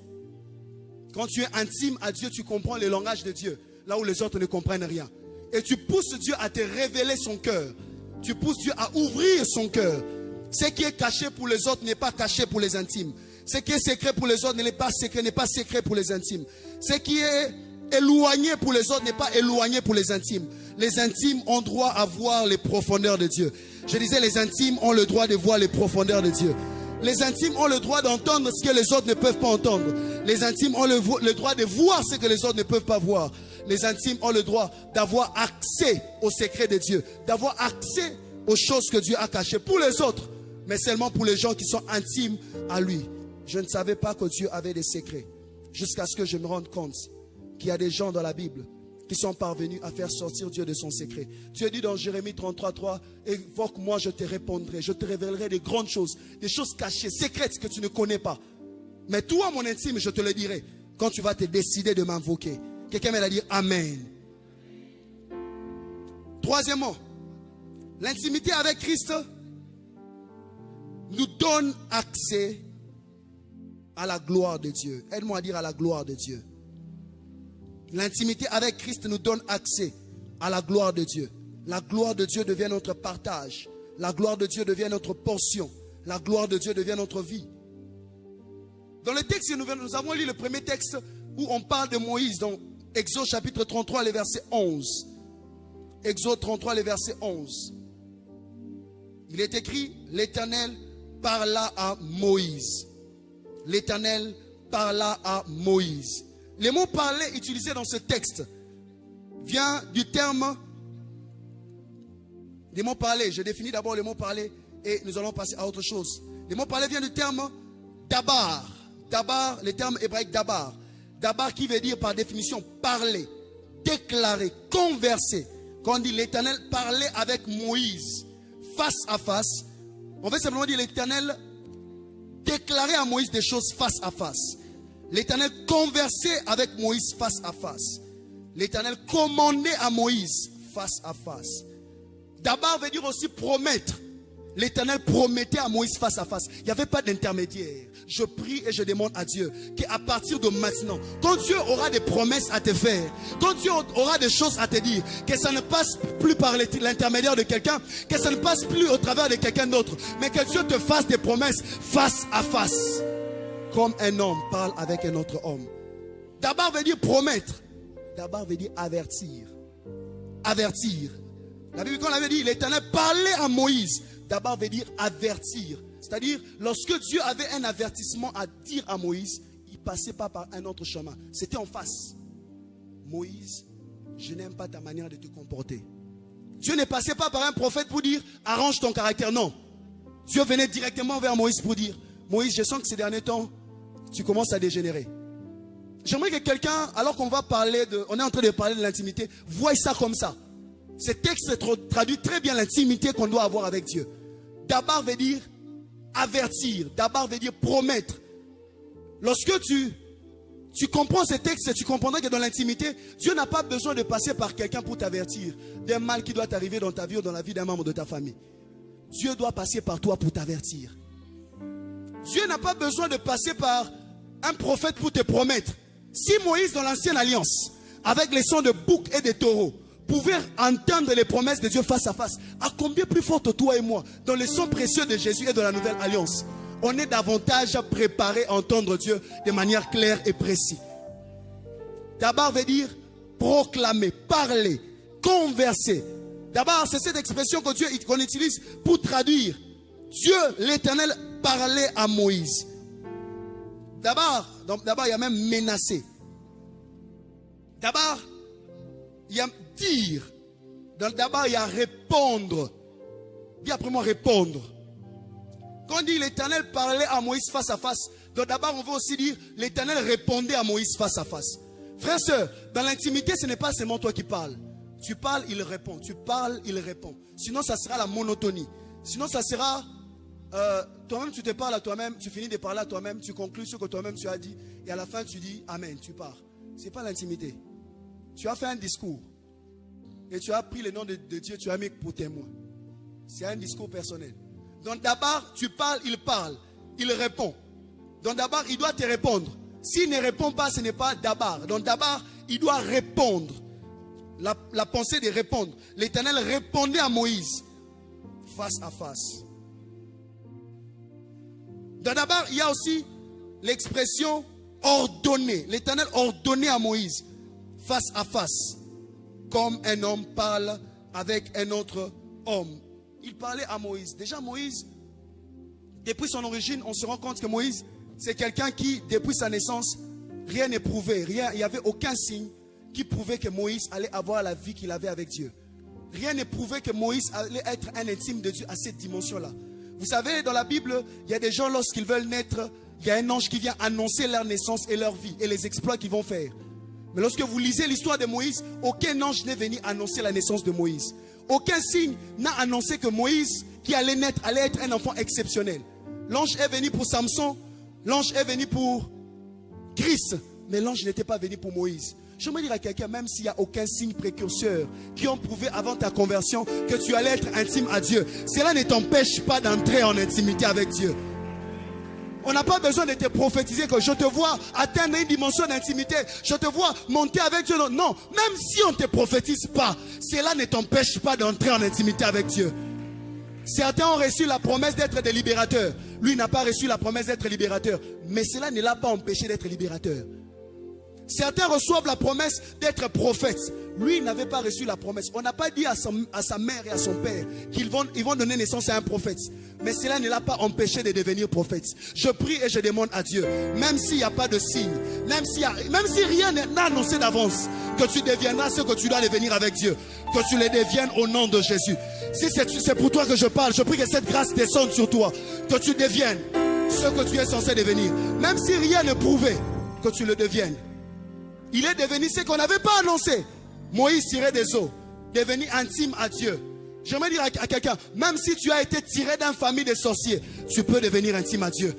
Quand tu es intime à Dieu, tu comprends le langage de Dieu, là où les autres ne comprennent rien. Et tu pousses Dieu à te révéler son cœur. Tu pousses Dieu à ouvrir son cœur. Ce qui est caché pour les autres n'est pas caché pour les intimes. Ce qui est secret pour les autres n'est pas secret pour les intimes. Ce qui est éloigné pour les autres n'est pas éloigné pour les intimes. Les intimes ont droit à voir les profondeurs de Dieu. Je disais, les intimes ont le droit de voir les profondeurs de Dieu. Les intimes ont le droit d'entendre ce que les autres ne peuvent pas entendre. Les intimes ont le droit de voir ce que les autres ne peuvent pas voir. Les intimes ont le droit d'avoir accès aux secrets de Dieu, d'avoir accès aux choses que Dieu a cachées pour les autres, mais seulement pour les gens qui sont intimes à lui. Je ne savais pas que Dieu avait des secrets, jusqu'à ce que je me rende compte qu'il y a des gens dans la Bible qui sont parvenus à faire sortir Dieu de son secret. Dieu dit dans Jérémie 33:3, évoque-moi, je te répondrai, je te révélerai des grandes choses, des choses cachées, secrètes que tu ne connais pas. Mais toi, mon intime, je te le dirai quand tu vas te décider de m'invoquer. Quelqu'un va dire Amen. Troisièmement, l'intimité avec Christ nous donne accès à la gloire de Dieu. Aide-moi à dire à la gloire de Dieu. L'intimité avec Christ nous donne accès à la gloire de Dieu. La gloire de Dieu devient notre partage. La gloire de Dieu devient notre portion. La gloire de Dieu devient notre vie. Dans le texte, nous avons lu le premier texte où on parle de Moïse, dans Exode chapitre 33, le verset 11. Exode 33, le verset 11. Il est écrit, l'Éternel parla à Moïse. L'Éternel parla à Moïse. Le mot parler utilisé dans ce texte vient du terme, le mot parler, je définis d'abord le mot parler et nous allons passer à autre chose. Le mot parler vient du terme dabar. Dabar, le terme hébraïque dabar. Dabar qui veut dire par définition parler, déclarer, converser. Quand on dit l'Éternel parlait avec Moïse face à face, on veut simplement dire l'Éternel déclarait à Moïse des choses face à face. L'Éternel conversait avec Moïse face à face. L'Éternel commandait à Moïse face à face. Dabar veut dire aussi promettre. L'Éternel promettait à Moïse face à face. Il n'y avait pas d'intermédiaire. Je prie et je demande à Dieu qu'à partir de maintenant, quand Dieu aura des promesses à te faire, quand Dieu aura des choses à te dire, que ça ne passe plus par l'intermédiaire de quelqu'un, que ça ne passe plus au travers de quelqu'un d'autre, mais que Dieu te fasse des promesses face à face. Comme un homme parle avec un autre homme. D'abord veut dire promettre. D'abord veut dire avertir. Avertir. La Bible, quand on avait dit, l'Éternel parlait à Moïse. D'abord veut dire avertir. C'est-à-dire, lorsque Dieu avait un avertissement à dire à Moïse, il ne passait pas par un autre chemin. C'était en face. Moïse, je n'aime pas ta manière de te comporter. Dieu ne passait pas par un prophète pour dire, arrange ton caractère. Non. Dieu venait directement vers Moïse pour dire, Moïse, je sens que ces derniers temps, tu commences à dégénérer. J'aimerais que quelqu'un, alors qu'on va parler on est en train de parler de l'intimité, voie ça comme ça. Ce texte traduit très bien l'intimité qu'on doit avoir avec Dieu. D'abord veut dire avertir. D'abord veut dire promettre. Lorsque tu comprends ce texte, tu comprendras que dans l'intimité, Dieu n'a pas besoin de passer par quelqu'un pour t'avertir d'un mal qui doit t'arriver dans ta vie ou dans la vie d'un membre de ta famille. Dieu doit passer par toi pour t'avertir. Dieu n'a pas besoin de passer par un prophète pour te promettre. Si Moïse dans l'ancienne alliance, avec les sons de boucs et de taureaux, pouvait entendre les promesses de Dieu face à face, à combien plus forte toi et moi, dans les sons précieux de Jésus et de la nouvelle alliance, on est davantage préparé à entendre Dieu de manière claire et précise. D'abord veut dire proclamer, parler, converser. D'abord, c'est cette expression qu'on utilise pour traduire. Dieu, l'Éternel, parlait à Moïse. D'abord, il y a même menacer. D'abord, il y a dire. D'abord, il y a répondre. Dis après moi, répondre. Quand on dit l'Éternel parlait à Moïse face à face, donc d'abord, on veut aussi dire l'Éternel répondait à Moïse face à face. Frères et sœurs, dans l'intimité, ce n'est pas seulement toi qui parles. Tu parles, il répond. Tu parles, il répond. Sinon, ça sera la monotonie. Sinon, ça sera... toi-même, tu te parles à toi-même, tu finis de parler à toi-même, tu conclus ce que toi-même tu as dit, et à la fin, tu dis Amen, tu pars. Ce n'est pas l'intimité. Tu as fait un discours, et tu as pris le nom de Dieu, tu as mis pour témoin. C'est un discours personnel. Donc d'abord, tu parles, il parle. Il répond. Donc d'abord, il doit te répondre. S'il ne répond pas, ce n'est pas d'abord. Donc d'abord, il doit répondre. La pensée de répondre. L'Éternel répondait à Moïse face à face. Donc d'abord, il y a aussi l'expression ordonner. L'Éternel ordonnait à Moïse face à face. Comme un homme parle avec un autre homme. Il parlait à Moïse. Déjà Moïse, depuis son origine, on se rend compte que Moïse, c'est quelqu'un qui, depuis sa naissance, rien n'est prouvé. Rien, il n'y avait aucun signe qui prouvait que Moïse allait avoir la vie qu'il avait avec Dieu. Rien n'est prouvé que Moïse allait être un intime de Dieu à cette dimension-là. Vous savez, dans la Bible, il y a des gens, lorsqu'ils veulent naître, il y a un ange qui vient annoncer leur naissance et leur vie et les exploits qu'ils vont faire. Mais lorsque vous lisez l'histoire de Moïse, aucun ange n'est venu annoncer la naissance de Moïse. Aucun signe n'a annoncé que Moïse, qui allait naître, allait être un enfant exceptionnel. L'ange est venu pour Samson, l'ange est venu pour Christ, mais l'ange n'était pas venu pour Moïse. Je me dire à quelqu'un, même s'il n'y a aucun signe précurseur qui ont prouvé avant ta conversion que tu allais être intime à Dieu, cela ne t'empêche pas d'entrer en intimité avec Dieu. On n'a pas besoin de te prophétiser que je te vois atteindre une dimension d'intimité. Je te vois monter avec Dieu. Non, même si on ne te prophétise pas, cela ne t'empêche pas d'entrer en intimité avec Dieu. Certains ont reçu la promesse d'être des libérateurs. Lui n'a pas reçu la promesse d'être libérateur. Mais cela ne l'a pas empêché d'être libérateur. Certains reçoivent la promesse d'être prophète. Lui n'avait pas reçu la promesse. On n'a pas dit à sa mère et à son père qu'ils vont donner naissance à un prophète. Mais cela ne l'a pas empêché de devenir prophète. Je prie et je demande à Dieu, même s'il n'y a pas de signe, même si rien n'a annoncé d'avance, que tu deviendras ce que tu dois devenir avec Dieu. Que tu le deviennes au nom de Jésus. Si c'est pour toi que je parle, je prie que cette grâce descende sur toi. Que tu deviennes ce que tu es censé devenir. Même si rien ne prouvait que tu le deviennes. Il est devenu ce qu'on n'avait pas annoncé. Moïse tirait des eaux, devenu intime à Dieu. J'aimerais dire à quelqu'un, même si tu as été tiré d'une famille de sorciers, tu peux devenir intime à Dieu.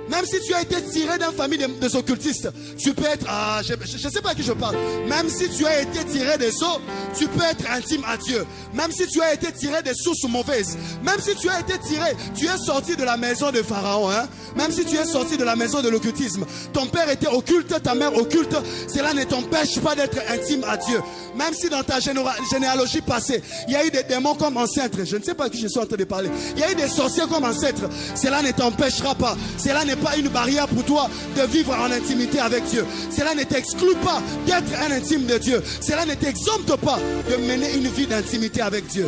Même si tu as été tiré d'une famille de occultistes, tu peux être... je ne sais pas à qui je parle. Même si tu as été tiré des eaux, tu peux être intime à Dieu. Même si tu as été tiré des sources mauvaises. Même si tu as été tiré, tu es sorti de la maison de Pharaon. Même si tu es sorti de la maison de l'occultisme. Ton père était occulte, ta mère occulte. Cela ne t'empêche pas d'être intime à Dieu. Même si dans ta généalogie passée, il y a eu des démons comme ancêtres. Je ne sais pas à qui je suis en train de parler. Il y a eu des sorciers comme ancêtres. Cela ne t'empêchera pas. Cela n'est pas une barrière pour toi de vivre en intimité avec Dieu. Cela ne t'exclut pas d'être un intime de Dieu. Cela ne t'exempte pas de mener une vie d'intimité avec Dieu.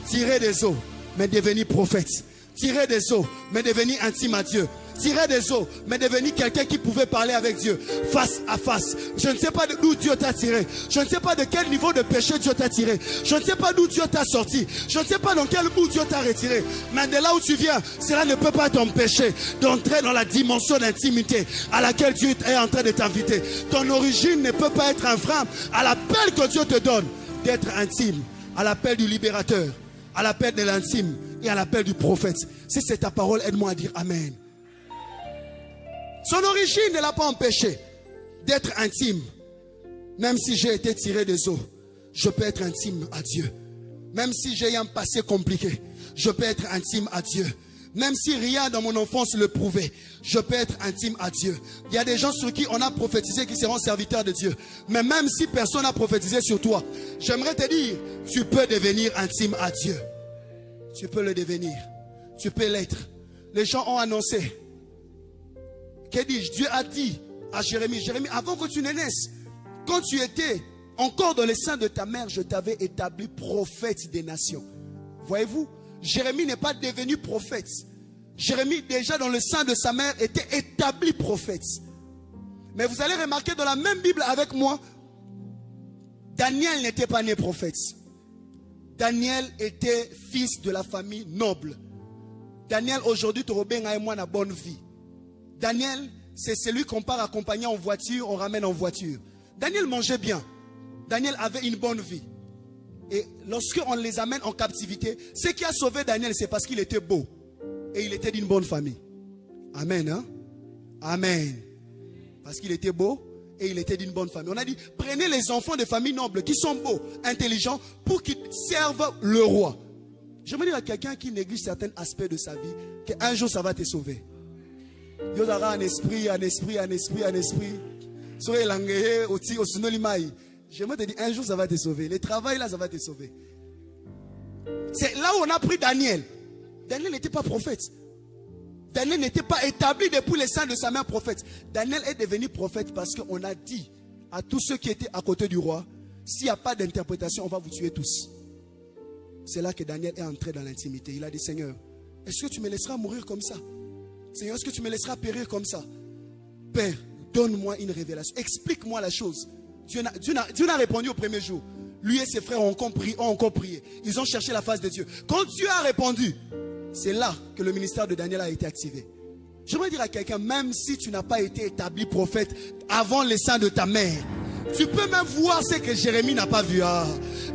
Tirer des eaux, mais devenir prophète. Tirer des eaux, mais devenir intime à Dieu. Tirer des eaux, mais devenir quelqu'un qui pouvait parler avec Dieu face à face. Je ne sais pas d'où Dieu t'a tiré. Je ne sais pas de quel niveau de péché Dieu t'a tiré. Je ne sais pas d'où Dieu t'a sorti. Je ne sais pas dans quel bout Dieu t'a retiré. Mais de là où tu viens, cela ne peut pas t'empêcher d'entrer dans la dimension d'intimité à laquelle Dieu est en train de t'inviter. Ton origine ne peut pas être un frein à l'appel que Dieu te donne d'être intime, à l'appel du libérateur, à l'appel de l'intime et à l'appel du prophète. Si c'est ta parole, aide-moi à dire Amen. Son origine ne l'a pas empêché d'être intime. Même si j'ai été tiré des eaux, je peux être intime à Dieu. Même si j'ai un passé compliqué, je peux être intime à Dieu. Même si rien dans mon enfance le prouvait, je peux être intime à Dieu. Il y a des gens sur qui on a prophétisé qui seront serviteurs de Dieu. Mais même si personne n'a prophétisé sur toi, j'aimerais te dire, tu peux devenir intime à Dieu. Tu peux le devenir. Tu peux l'être. Les gens ont annoncé. Que dis-je? Dieu a dit à Jérémie, Jérémie, avant que tu ne naisses, quand tu étais encore dans le sein de ta mère, je t'avais établi prophète des nations. Voyez-vous, Jérémie n'est pas devenu prophète. Jérémie, déjà dans le sein de sa mère, était établi prophète. Mais vous allez remarquer dans la même Bible avec moi, Daniel n'était pas né prophète. Daniel était fils de la famille noble. Daniel, aujourd'hui, Torobenga et moi, na bonne vie. Daniel, c'est celui qu'on part accompagner en voiture, on ramène en voiture. Daniel mangeait bien. Daniel avait une bonne vie. Et lorsqu'on les amène en captivité, ce qui a sauvé Daniel, c'est parce qu'il était beau. Et il était d'une bonne famille. Amen. Hein? Amen. Parce qu'il était beau et il était d'une bonne famille. On a dit, prenez les enfants de familles nobles qui sont beaux, intelligents, pour qu'ils servent le roi. J'aimerais dire à quelqu'un qui néglige certains aspects de sa vie qu'un jour ça va te sauver. Il y aura un esprit. J'aimerais te dire, un jour ça va te sauver. Le travail là, ça va te sauver. C'est là où on a pris Daniel. Daniel n'était pas prophète. Daniel n'était pas établi depuis le sein de sa mère prophète. Daniel est devenu prophète parce qu'on a dit à tous ceux qui étaient à côté du roi, s'il n'y a pas d'interprétation, on va vous tuer tous. C'est là que Daniel est entré dans l'intimité. Il a dit, Seigneur, est-ce que tu me laisseras mourir comme ça? Seigneur, est-ce que tu me laisseras périr comme ça? Père, donne-moi une révélation. Explique-moi la chose. Dieu n'a répondu au premier jour. Lui et ses frères ont encore prié. Ils ont cherché la face de Dieu. Quand Dieu a répondu, c'est là que le ministère de Daniel a été activé. J'aimerais dire à quelqu'un, même si tu n'as pas été établi prophète avant le sein de ta mère, tu peux même voir ce que Jérémie n'a pas vu.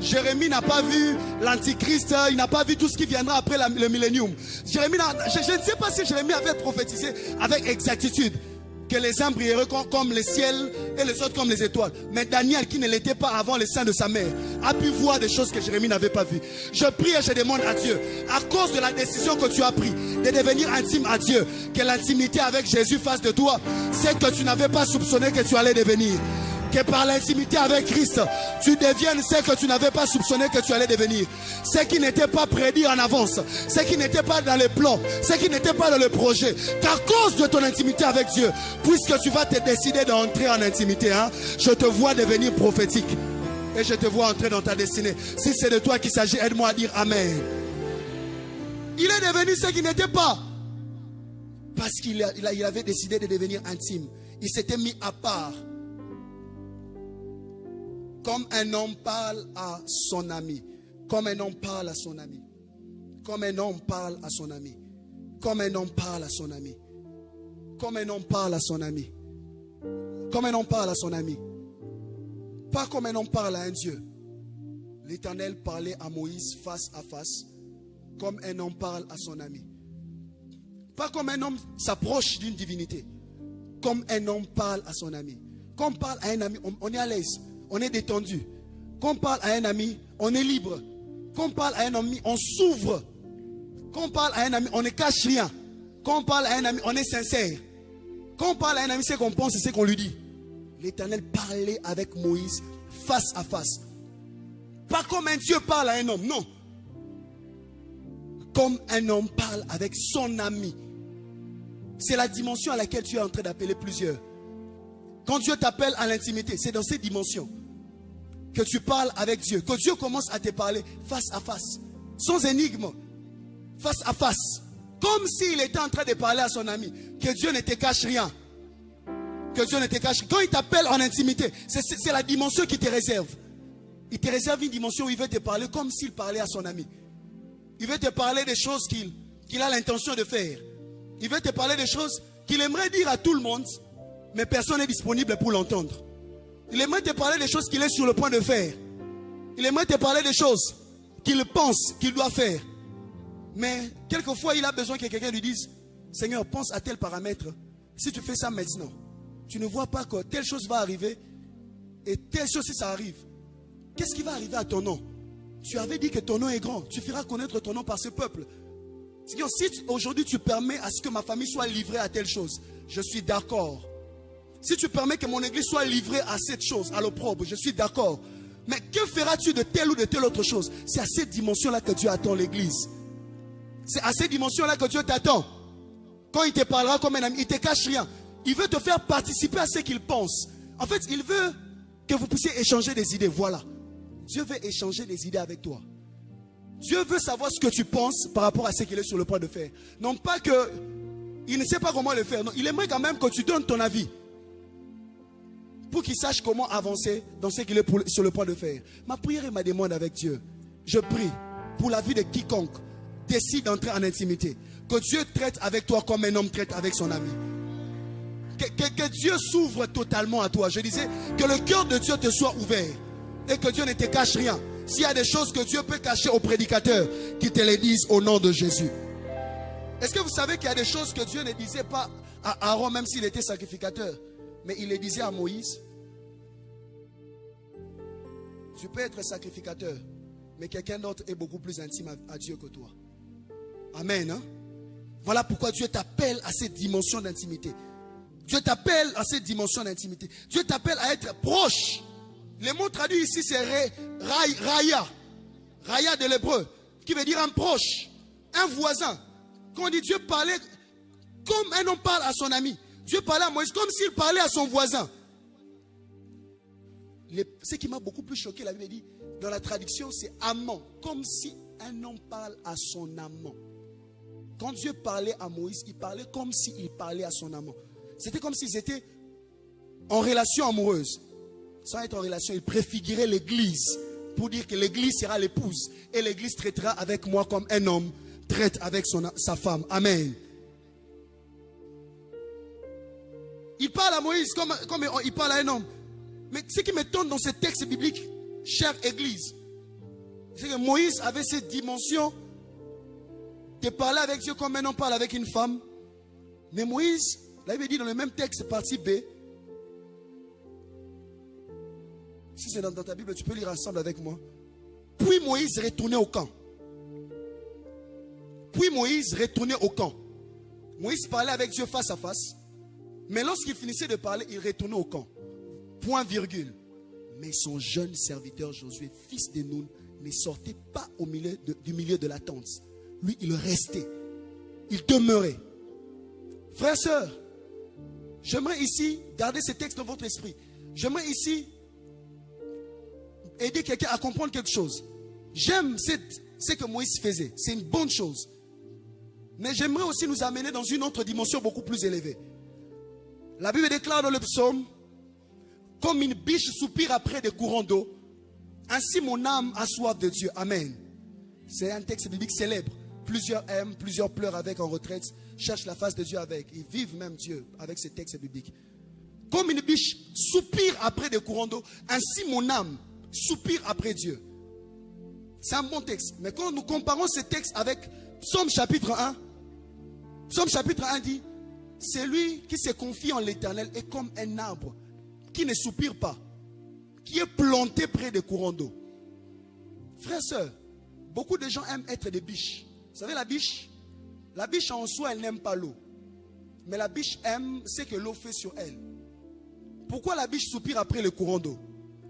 Jérémie n'a pas vu l'antichrist, il n'a pas vu tout ce qui viendra après le millénium. Je ne sais pas si Jérémie avait prophétisé avec exactitude que les uns brilleraient comme le ciel et les autres comme les étoiles. Mais Daniel, qui ne l'était pas avant le sein de sa mère, a pu voir des choses que Jérémie n'avait pas vues. Je prie et je demande à Dieu, à cause de la décision que tu as prise de devenir intime à Dieu, que l'intimité avec Jésus fasse de toi ce que tu n'avais pas soupçonné que tu allais devenir. Que par l'intimité avec Christ, tu deviennes ce que tu n'avais pas soupçonné que tu allais devenir. Ce qui n'était pas prédit en avance, ce qui n'était pas dans les plans, ce qui n'était pas dans le projet. Qu'à cause de ton intimité avec Dieu, puisque tu vas te décider d'entrer en intimité, je te vois devenir prophétique. Et je te vois entrer dans ta destinée. Si c'est de toi qu'il s'agit, aide-moi à dire Amen. Il est devenu ce qu'il n'était pas. Parce qu'il avait décidé de devenir intime. Il s'était mis à part. Comme un homme parle à son ami. Comme un homme parle à son ami. Comme un homme parle à son ami. Comme un homme parle à son ami. Comme un homme parle à son ami. Comme un homme parle à son ami. Pas comme un homme parle à un Dieu. L'Éternel parlait à Moïse face à face. Comme un homme parle à son ami. Pas comme un homme s'approche d'une divinité. Comme un homme parle à son ami. Quand on parle à un ami, on est à l'aise. On est détendu. Quand on parle à un ami, on est libre. Quand on parle à un ami, on s'ouvre. Quand on parle à un ami, on ne cache rien. Quand on parle à un ami, on est sincère. Quand on parle à un ami, c'est qu'on pense et c'est qu'on lui dit. L'Éternel parlait avec Moïse face à face. Pas comme un Dieu parle à un homme, non. Comme un homme parle avec son ami. C'est la dimension à laquelle tu es en train d'appeler plusieurs. Quand Dieu t'appelle à l'intimité, c'est dans cette dimension que tu parles avec Dieu. Que Dieu commence à te parler face à face. Sans énigme. Face à face. Comme s'il était en train de parler à son ami. Que Dieu ne te cache rien. Que Dieu ne te cache rien. Quand il t'appelle en intimité, c'est la dimension qu'il te réserve. Il te réserve une dimension où il veut te parler comme s'il parlait à son ami. Il veut te parler des choses qu'il a l'intention de faire. Il veut te parler des choses qu'il aimerait dire à tout le monde. Mais personne n'est disponible pour l'entendre. Il aimerait te parler des choses qu'il est sur le point de faire. Il aimerait te parler des choses qu'il pense qu'il doit faire. Mais quelquefois, il a besoin que quelqu'un lui dise, Seigneur, pense à tel paramètre. Si tu fais ça maintenant, tu ne vois pas que telle chose va arriver. Et telle chose, si ça arrive, qu'est-ce qui va arriver à ton nom? Tu avais dit que ton nom est grand. Tu feras connaître ton nom par ce peuple. Seigneur, si aujourd'hui tu permets à ce que ma famille soit livrée à telle chose, je suis d'accord. Si tu permets que mon église soit livrée à cette chose, à l'opprobre, je suis d'accord. Mais que feras-tu de telle ou de telle autre chose? C'est à cette dimension-là que Dieu attend l'église. C'est à cette dimension-là que Dieu t'attend. Quand il te parlera comme un ami, il ne te cache rien. Il veut te faire participer à ce qu'il pense. En fait, il veut que vous puissiez échanger des idées. Voilà. Dieu veut échanger des idées avec toi. Dieu veut savoir ce que tu penses par rapport à ce qu'il est sur le point de faire. Non pas que il ne sait pas comment le faire. Non, il aimerait quand même que tu donnes ton avis. Pour qu'il sache comment avancer dans ce qu'il est sur le point de faire. Ma prière et ma demande avec Dieu. Je prie pour la vie de quiconque décide d'entrer en intimité. Que Dieu traite avec toi comme un homme traite avec son ami. Que Dieu s'ouvre totalement à toi. Je disais que le cœur de Dieu te soit ouvert. Et que Dieu ne te cache rien. S'il y a des choses que Dieu peut cacher aux prédicateurs, qu'ils te les disent au nom de Jésus. Est-ce que vous savez qu'il y a des choses que Dieu ne disait pas à Aaron, même s'il était sacrificateur? Mais il les disait à Moïse. Tu peux être sacrificateur, Mais quelqu'un d'autre est beaucoup plus intime à Dieu que toi. Amen. Hein? Voilà pourquoi Dieu t'appelle à cette dimension d'intimité. Dieu t'appelle à cette dimension d'intimité. Dieu t'appelle à être proche. Le mot traduit ici, c'est Raya. Raya de l'hébreu, qui veut dire un proche, un voisin. Quand on dit Dieu parlait comme un homme parle à son ami. Dieu parlait à Moïse comme s'il parlait à son voisin. Ce qui m'a beaucoup plus choqué, la Bible dit, dans la traduction, c'est amant. Comme si un homme parle à son amant. Quand Dieu parlait à Moïse, il parlait comme s'il parlait à son amant. C'était comme s'ils étaient en relation amoureuse. Sans être en relation, il préfigurait l'église pour dire que l'église sera l'épouse. Et l'église traitera avec moi comme un homme traite avec sa femme. Amen. Il parle à Moïse comme il parle à un homme. Mais ce qui m'étonne dans ce texte biblique, chère église, c'est que Moïse avait cette dimension de parler avec Dieu comme un homme parle avec une femme. Mais Moïse, là il dit dans le même texte, partie B, si c'est dans ta Bible, tu peux lire ensemble avec moi. Puis Moïse retournait au camp. Puis Moïse retournait au camp. Moïse parlait avec Dieu face à face. Mais lorsqu'il finissait de parler, il retournait au camp. Point virgule. Mais son jeune serviteur Josué, fils de Nun, ne sortait pas du milieu de la tente. Lui, il restait. Il demeurait. Frères et sœurs, j'aimerais ici garder ces textes dans votre esprit. J'aimerais ici aider quelqu'un à comprendre quelque chose. J'aime ce que Moïse faisait. C'est une bonne chose. Mais j'aimerais aussi nous amener dans une autre dimension beaucoup plus élevée. La Bible déclare dans le psaume, comme une biche soupire après des courants d'eau, ainsi mon âme a soif de Dieu. Amen. C'est un texte biblique célèbre. Plusieurs aiment, plusieurs pleurent avec en retraite, cherchent la face de Dieu avec. Ils vivent même Dieu avec ces textes bibliques. Comme une biche soupire après des courants d'eau, ainsi mon âme soupire après Dieu. C'est un bon texte. Mais quand nous comparons ce texte avec Psaume chapitre 1, Psaume chapitre 1 dit, celui qui se confie en l'Éternel est comme un arbre qui ne soupire pas, qui est planté près des courants d'eau. Frères et sœurs, beaucoup de gens aiment être des biches. Vous savez la biche en soi, elle n'aime pas l'eau. Mais la biche aime ce que l'eau fait sur elle. Pourquoi la biche soupire après le courant d'eau?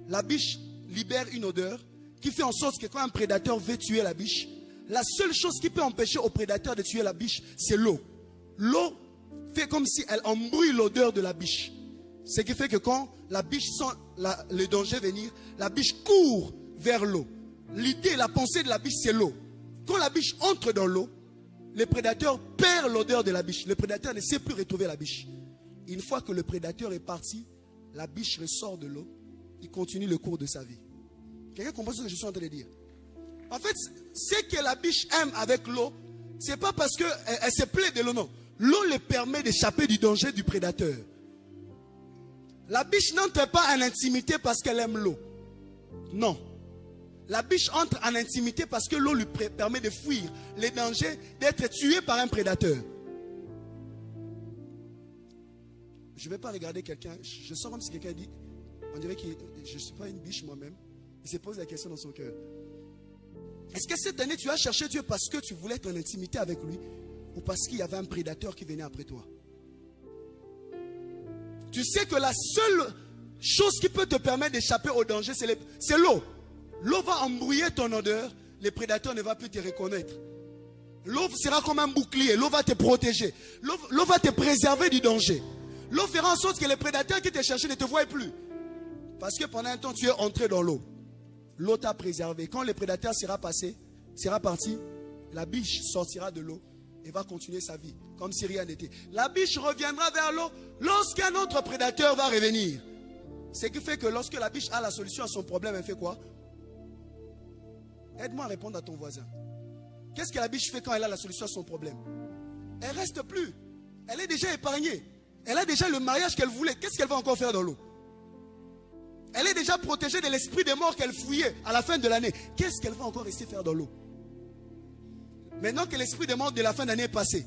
La biche libère une odeur qui fait en sorte que quand un prédateur veut tuer la biche, la seule chose qui peut empêcher au prédateur de tuer la biche, c'est l'eau. L'eau fait comme si elle embrouille l'odeur de la biche. Ce qui fait que quand la biche sent le danger venir, la biche court vers l'eau. L'idée, la pensée de la biche, c'est l'eau. Quand la biche entre dans l'eau, le prédateur perd l'odeur de la biche. Le prédateur ne sait plus retrouver la biche. Une fois que le prédateur est parti, la biche ressort de l'eau. Il continue le cours de sa vie. Quelqu'un comprend ce que je suis en train de dire? En fait, ce que la biche aime avec l'eau, ce n'est pas parce qu'elle se plaît de l'eau, non. L'eau lui permet d'échapper du danger du prédateur. La biche n'entre pas en intimité parce qu'elle aime l'eau. Non. La biche entre en intimité parce que l'eau lui permet de fuir les dangers d'être tué par un prédateur. Je ne vais pas regarder quelqu'un. Je sens comme si quelqu'un dit, on dirait que je ne suis pas une biche moi-même. Il se pose la question dans son cœur. Est-ce que cette année tu as cherché Dieu parce que tu voulais être en intimité avec lui ou parce qu'il y avait un prédateur qui venait après toi? Tu sais que la seule chose qui peut te permettre d'échapper au danger, c'est l'eau. L'eau va embrouiller ton odeur, le prédateur ne va plus te reconnaître. L'eau sera comme un bouclier, l'eau va te protéger, l'eau va te préserver du danger. L'eau fera en sorte que les prédateurs qui te cherchaient ne te voient plus. Parce que pendant un temps, tu es entré dans l'eau. L'eau t'a préservé. Quand le prédateur sera parti, la biche sortira de l'eau et va continuer sa vie comme si rien n'était. La biche reviendra vers l'eau lorsqu'un autre prédateur va revenir. Ce qui fait que lorsque la biche a la solution à son problème, elle fait quoi? Aide-moi à répondre à ton voisin. Qu'est-ce que la biche fait quand elle a la solution à son problème? Elle ne reste plus. Elle est déjà épargnée. Elle a déjà le mariage qu'elle voulait. Qu'est-ce qu'elle va encore faire dans l'eau? Elle est déjà protégée de l'esprit des morts qu'elle fouillait à la fin de l'année. Qu'est-ce qu'elle va encore rester faire dans l'eau? Maintenant que l'esprit des morts de la fin d'année est passé,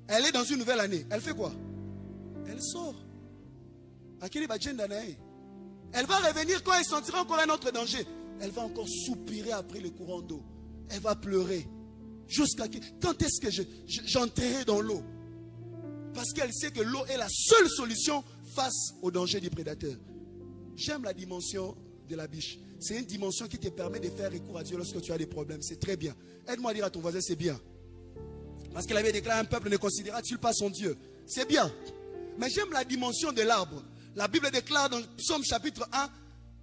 elle est dans une nouvelle année. Elle fait quoi? Elle sort. Elle va revenir quand elle sentira encore un autre danger. Elle va encore soupirer après le courant d'eau. Elle va pleurer. Jusqu'à quand est-ce que j'entrerai dans l'eau? Parce qu'elle sait que l'eau est la seule solution face au danger du prédateur. J'aime la dimension de la biche. C'est une dimension qui te permet de faire recours à Dieu lorsque tu as des problèmes. C'est très bien. Aide-moi à dire à ton voisin, c'est bien. Parce qu'elle avait déclaré, un peuple ne considéra-t-il pas son Dieu? C'est bien. Mais j'aime la dimension de l'arbre. La Bible déclare dans Psaume chapitre 1,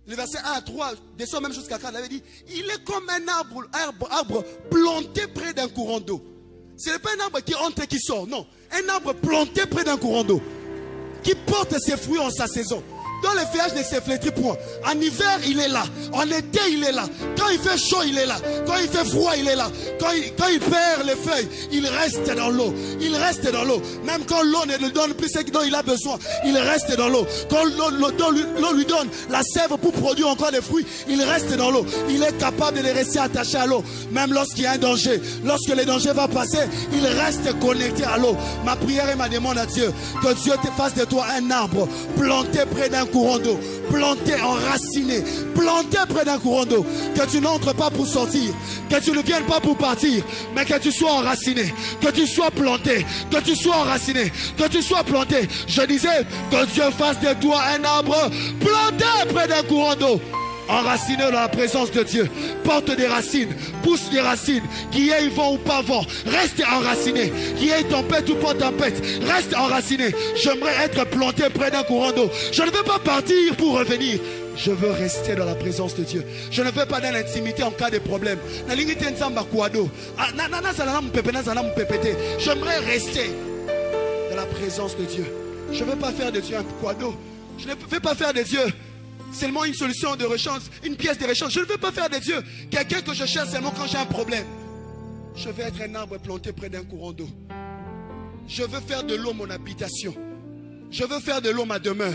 le verset 1 à 3, descend même jusqu'à 4, elle avait dit, il est comme un arbre planté près d'un courant d'eau. Ce n'est pas un arbre qui entre et qui sort, non. Un arbre planté près d'un courant d'eau, qui porte ses fruits en sa saison. Dans les feuillages ne se flétrit point. En hiver, il est là. En été, il est là. Quand il fait chaud, il est là. Quand il fait froid, il est là. Quand il perd les feuilles, il reste dans l'eau. Il reste dans l'eau. Même quand l'eau ne lui donne plus ce dont il a besoin, il reste dans l'eau. Quand l'eau lui donne la sève pour produire encore des fruits, il reste dans l'eau. Il est capable de rester attaché à l'eau. Même lorsqu'il y a un danger. Lorsque le danger va passer, il reste connecté à l'eau. Ma prière et ma demande à Dieu, que Dieu te fasse de toi un arbre planté près d'un courant d'eau, planté, enraciné, planté près d'un courant d'eau, que tu n'entres pas pour sortir, que tu ne viennes pas pour partir, mais que tu sois enraciné, que tu sois planté, que tu sois enraciné, que tu sois planté. Je disais, que Dieu fasse de toi un arbre planté près d'un courant d'eau, enraciné dans la présence de Dieu, porte des racines, pousse des racines, qu'il y ait vent ou pas vent, reste enraciné, qu'il y ait tempête ou pas tempête, reste enraciné. J'aimerais être planté près d'un courant d'eau. Je ne veux pas partir pour revenir. Je veux rester dans la présence de Dieu. Je ne veux pas dans l'intimité en cas de problème. J'aimerais rester dans la présence de Dieu. Je ne veux pas faire de Dieu un quado. Je ne veux pas faire de Dieu seulement une solution de rechange, une pièce de rechange. Je ne veux pas faire de Dieu quelqu'un que je cherche seulement quand j'ai un problème. Je veux être un arbre planté près d'un courant d'eau. Je veux faire de l'eau mon habitation. Je veux faire de l'eau ma demeure.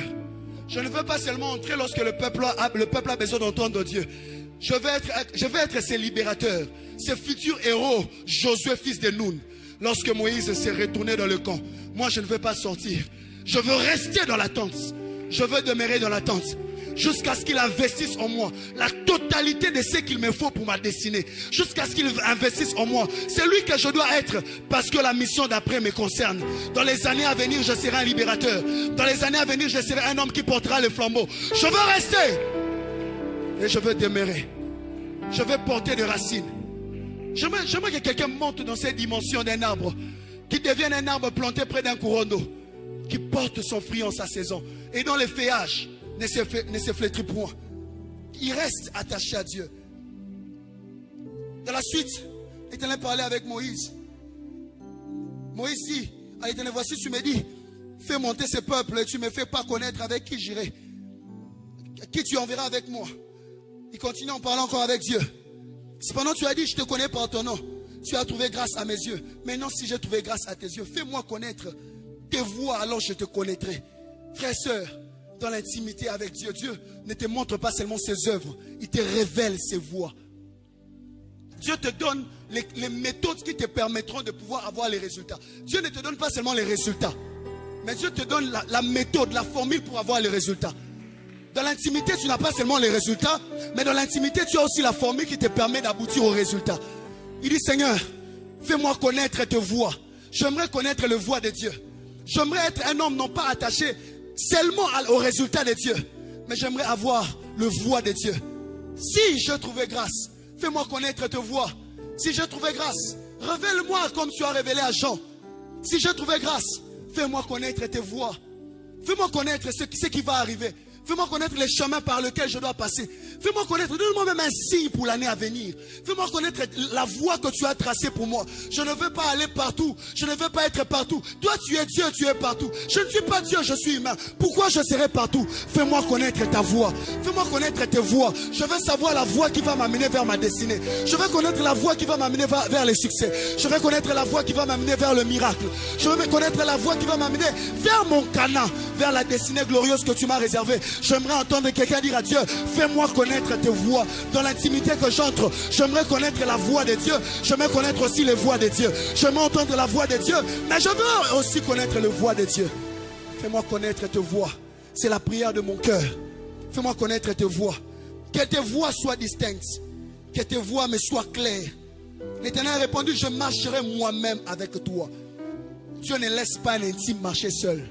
Je ne veux pas seulement entrer lorsque le peuple a besoin d'entendre Dieu. Je veux être ses libérateurs, ses futurs héros. Josué, fils de Nun, lorsque Moïse s'est retourné dans le camp, moi je ne veux pas sortir. Je veux rester dans la tente. Je veux demeurer dans la tente jusqu'à ce qu'il investisse en moi la totalité de ce qu'il me faut pour ma destinée. Jusqu'à ce qu'il investisse en moi. C'est lui que je dois être, parce que la mission d'après me concerne. Dans les années à venir, je serai un libérateur. Dans les années à venir, je serai un homme qui portera le flambeau. Je veux rester et je veux demeurer. Je veux porter des racines. J'aimerais que quelqu'un monte dans cette dimension d'un arbre, qui devienne un arbre planté près d'un courant d'eau, qui porte son fruit en sa saison, et dont les feuillages ne se flétrit point. Il reste attaché à Dieu. Dans la suite, l'Éternel parlait avec Moïse. Moïse dit à l'Éternel, voici tu me dis, fais monter ce peuple et tu me fais pas connaître avec qui j'irai, qui tu enverras avec moi. Il continue en parlant encore avec Dieu. Cependant tu as dit, je te connais par ton nom, tu as trouvé grâce à mes yeux. Maintenant si j'ai trouvé grâce à tes yeux, fais-moi connaître tes voies, alors je te connaîtrai. Frères et sœurs, dans l'intimité avec Dieu, Dieu ne te montre pas seulement ses œuvres, il te révèle ses voies. Dieu te donne les méthodes qui te permettront de pouvoir avoir les résultats. Dieu ne te donne pas seulement les résultats, mais Dieu te donne la méthode, la formule pour avoir les résultats. Dans l'intimité, tu n'as pas seulement les résultats, mais dans l'intimité, tu as aussi la formule qui te permet d'aboutir aux résultats. Il dit, Seigneur, fais-moi connaître tes voies. J'aimerais connaître les voies de Dieu. J'aimerais être un homme non pas attaché seulement aux résultats de Dieu, mais j'aimerais avoir le voie de Dieu. Si je trouvais grâce, fais-moi connaître tes voies. Si je trouvais grâce, révèle-moi comme tu as révélé à Jean. Si je trouvais grâce, fais-moi connaître tes voies. Fais-moi connaître ce qui va arriver. Fais-moi connaître les chemins par lesquels je dois passer. Fais-moi connaître, donne-moi même un signe pour l'année à venir. Fais-moi connaître la voie que tu as tracée pour moi. Je ne veux pas aller partout. Je ne veux pas être partout. Toi, tu es Dieu, tu es partout. Je ne suis pas Dieu, je suis humain. Pourquoi je serai partout? Fais-moi connaître ta voie. Fais-moi connaître tes voies. Je veux savoir la voie qui va m'amener vers ma destinée. Je veux connaître la voie qui va m'amener vers le succès. Je veux connaître la voie qui va m'amener vers le miracle. Je veux connaître la voie qui va m'amener vers mon Canaan, vers la destinée glorieuse que tu m'as réservée. J'aimerais entendre quelqu'un dire à Dieu, fais-moi connaître tes voies. Dans l'intimité que j'entre, j'aimerais connaître la voix de Dieu. J'aimerais connaître aussi les voix de Dieu. J'aimerais entendre la voix de Dieu, mais je veux aussi connaître les voix de Dieu. Fais-moi connaître tes voix. C'est la prière de mon cœur. Fais-moi connaître tes voix. Que tes voix soient distinctes. Que tes voix me soient claires. L'Éternel a répondu, je marcherai moi-même avec toi. Dieu ne laisse pas un intime marcher seul.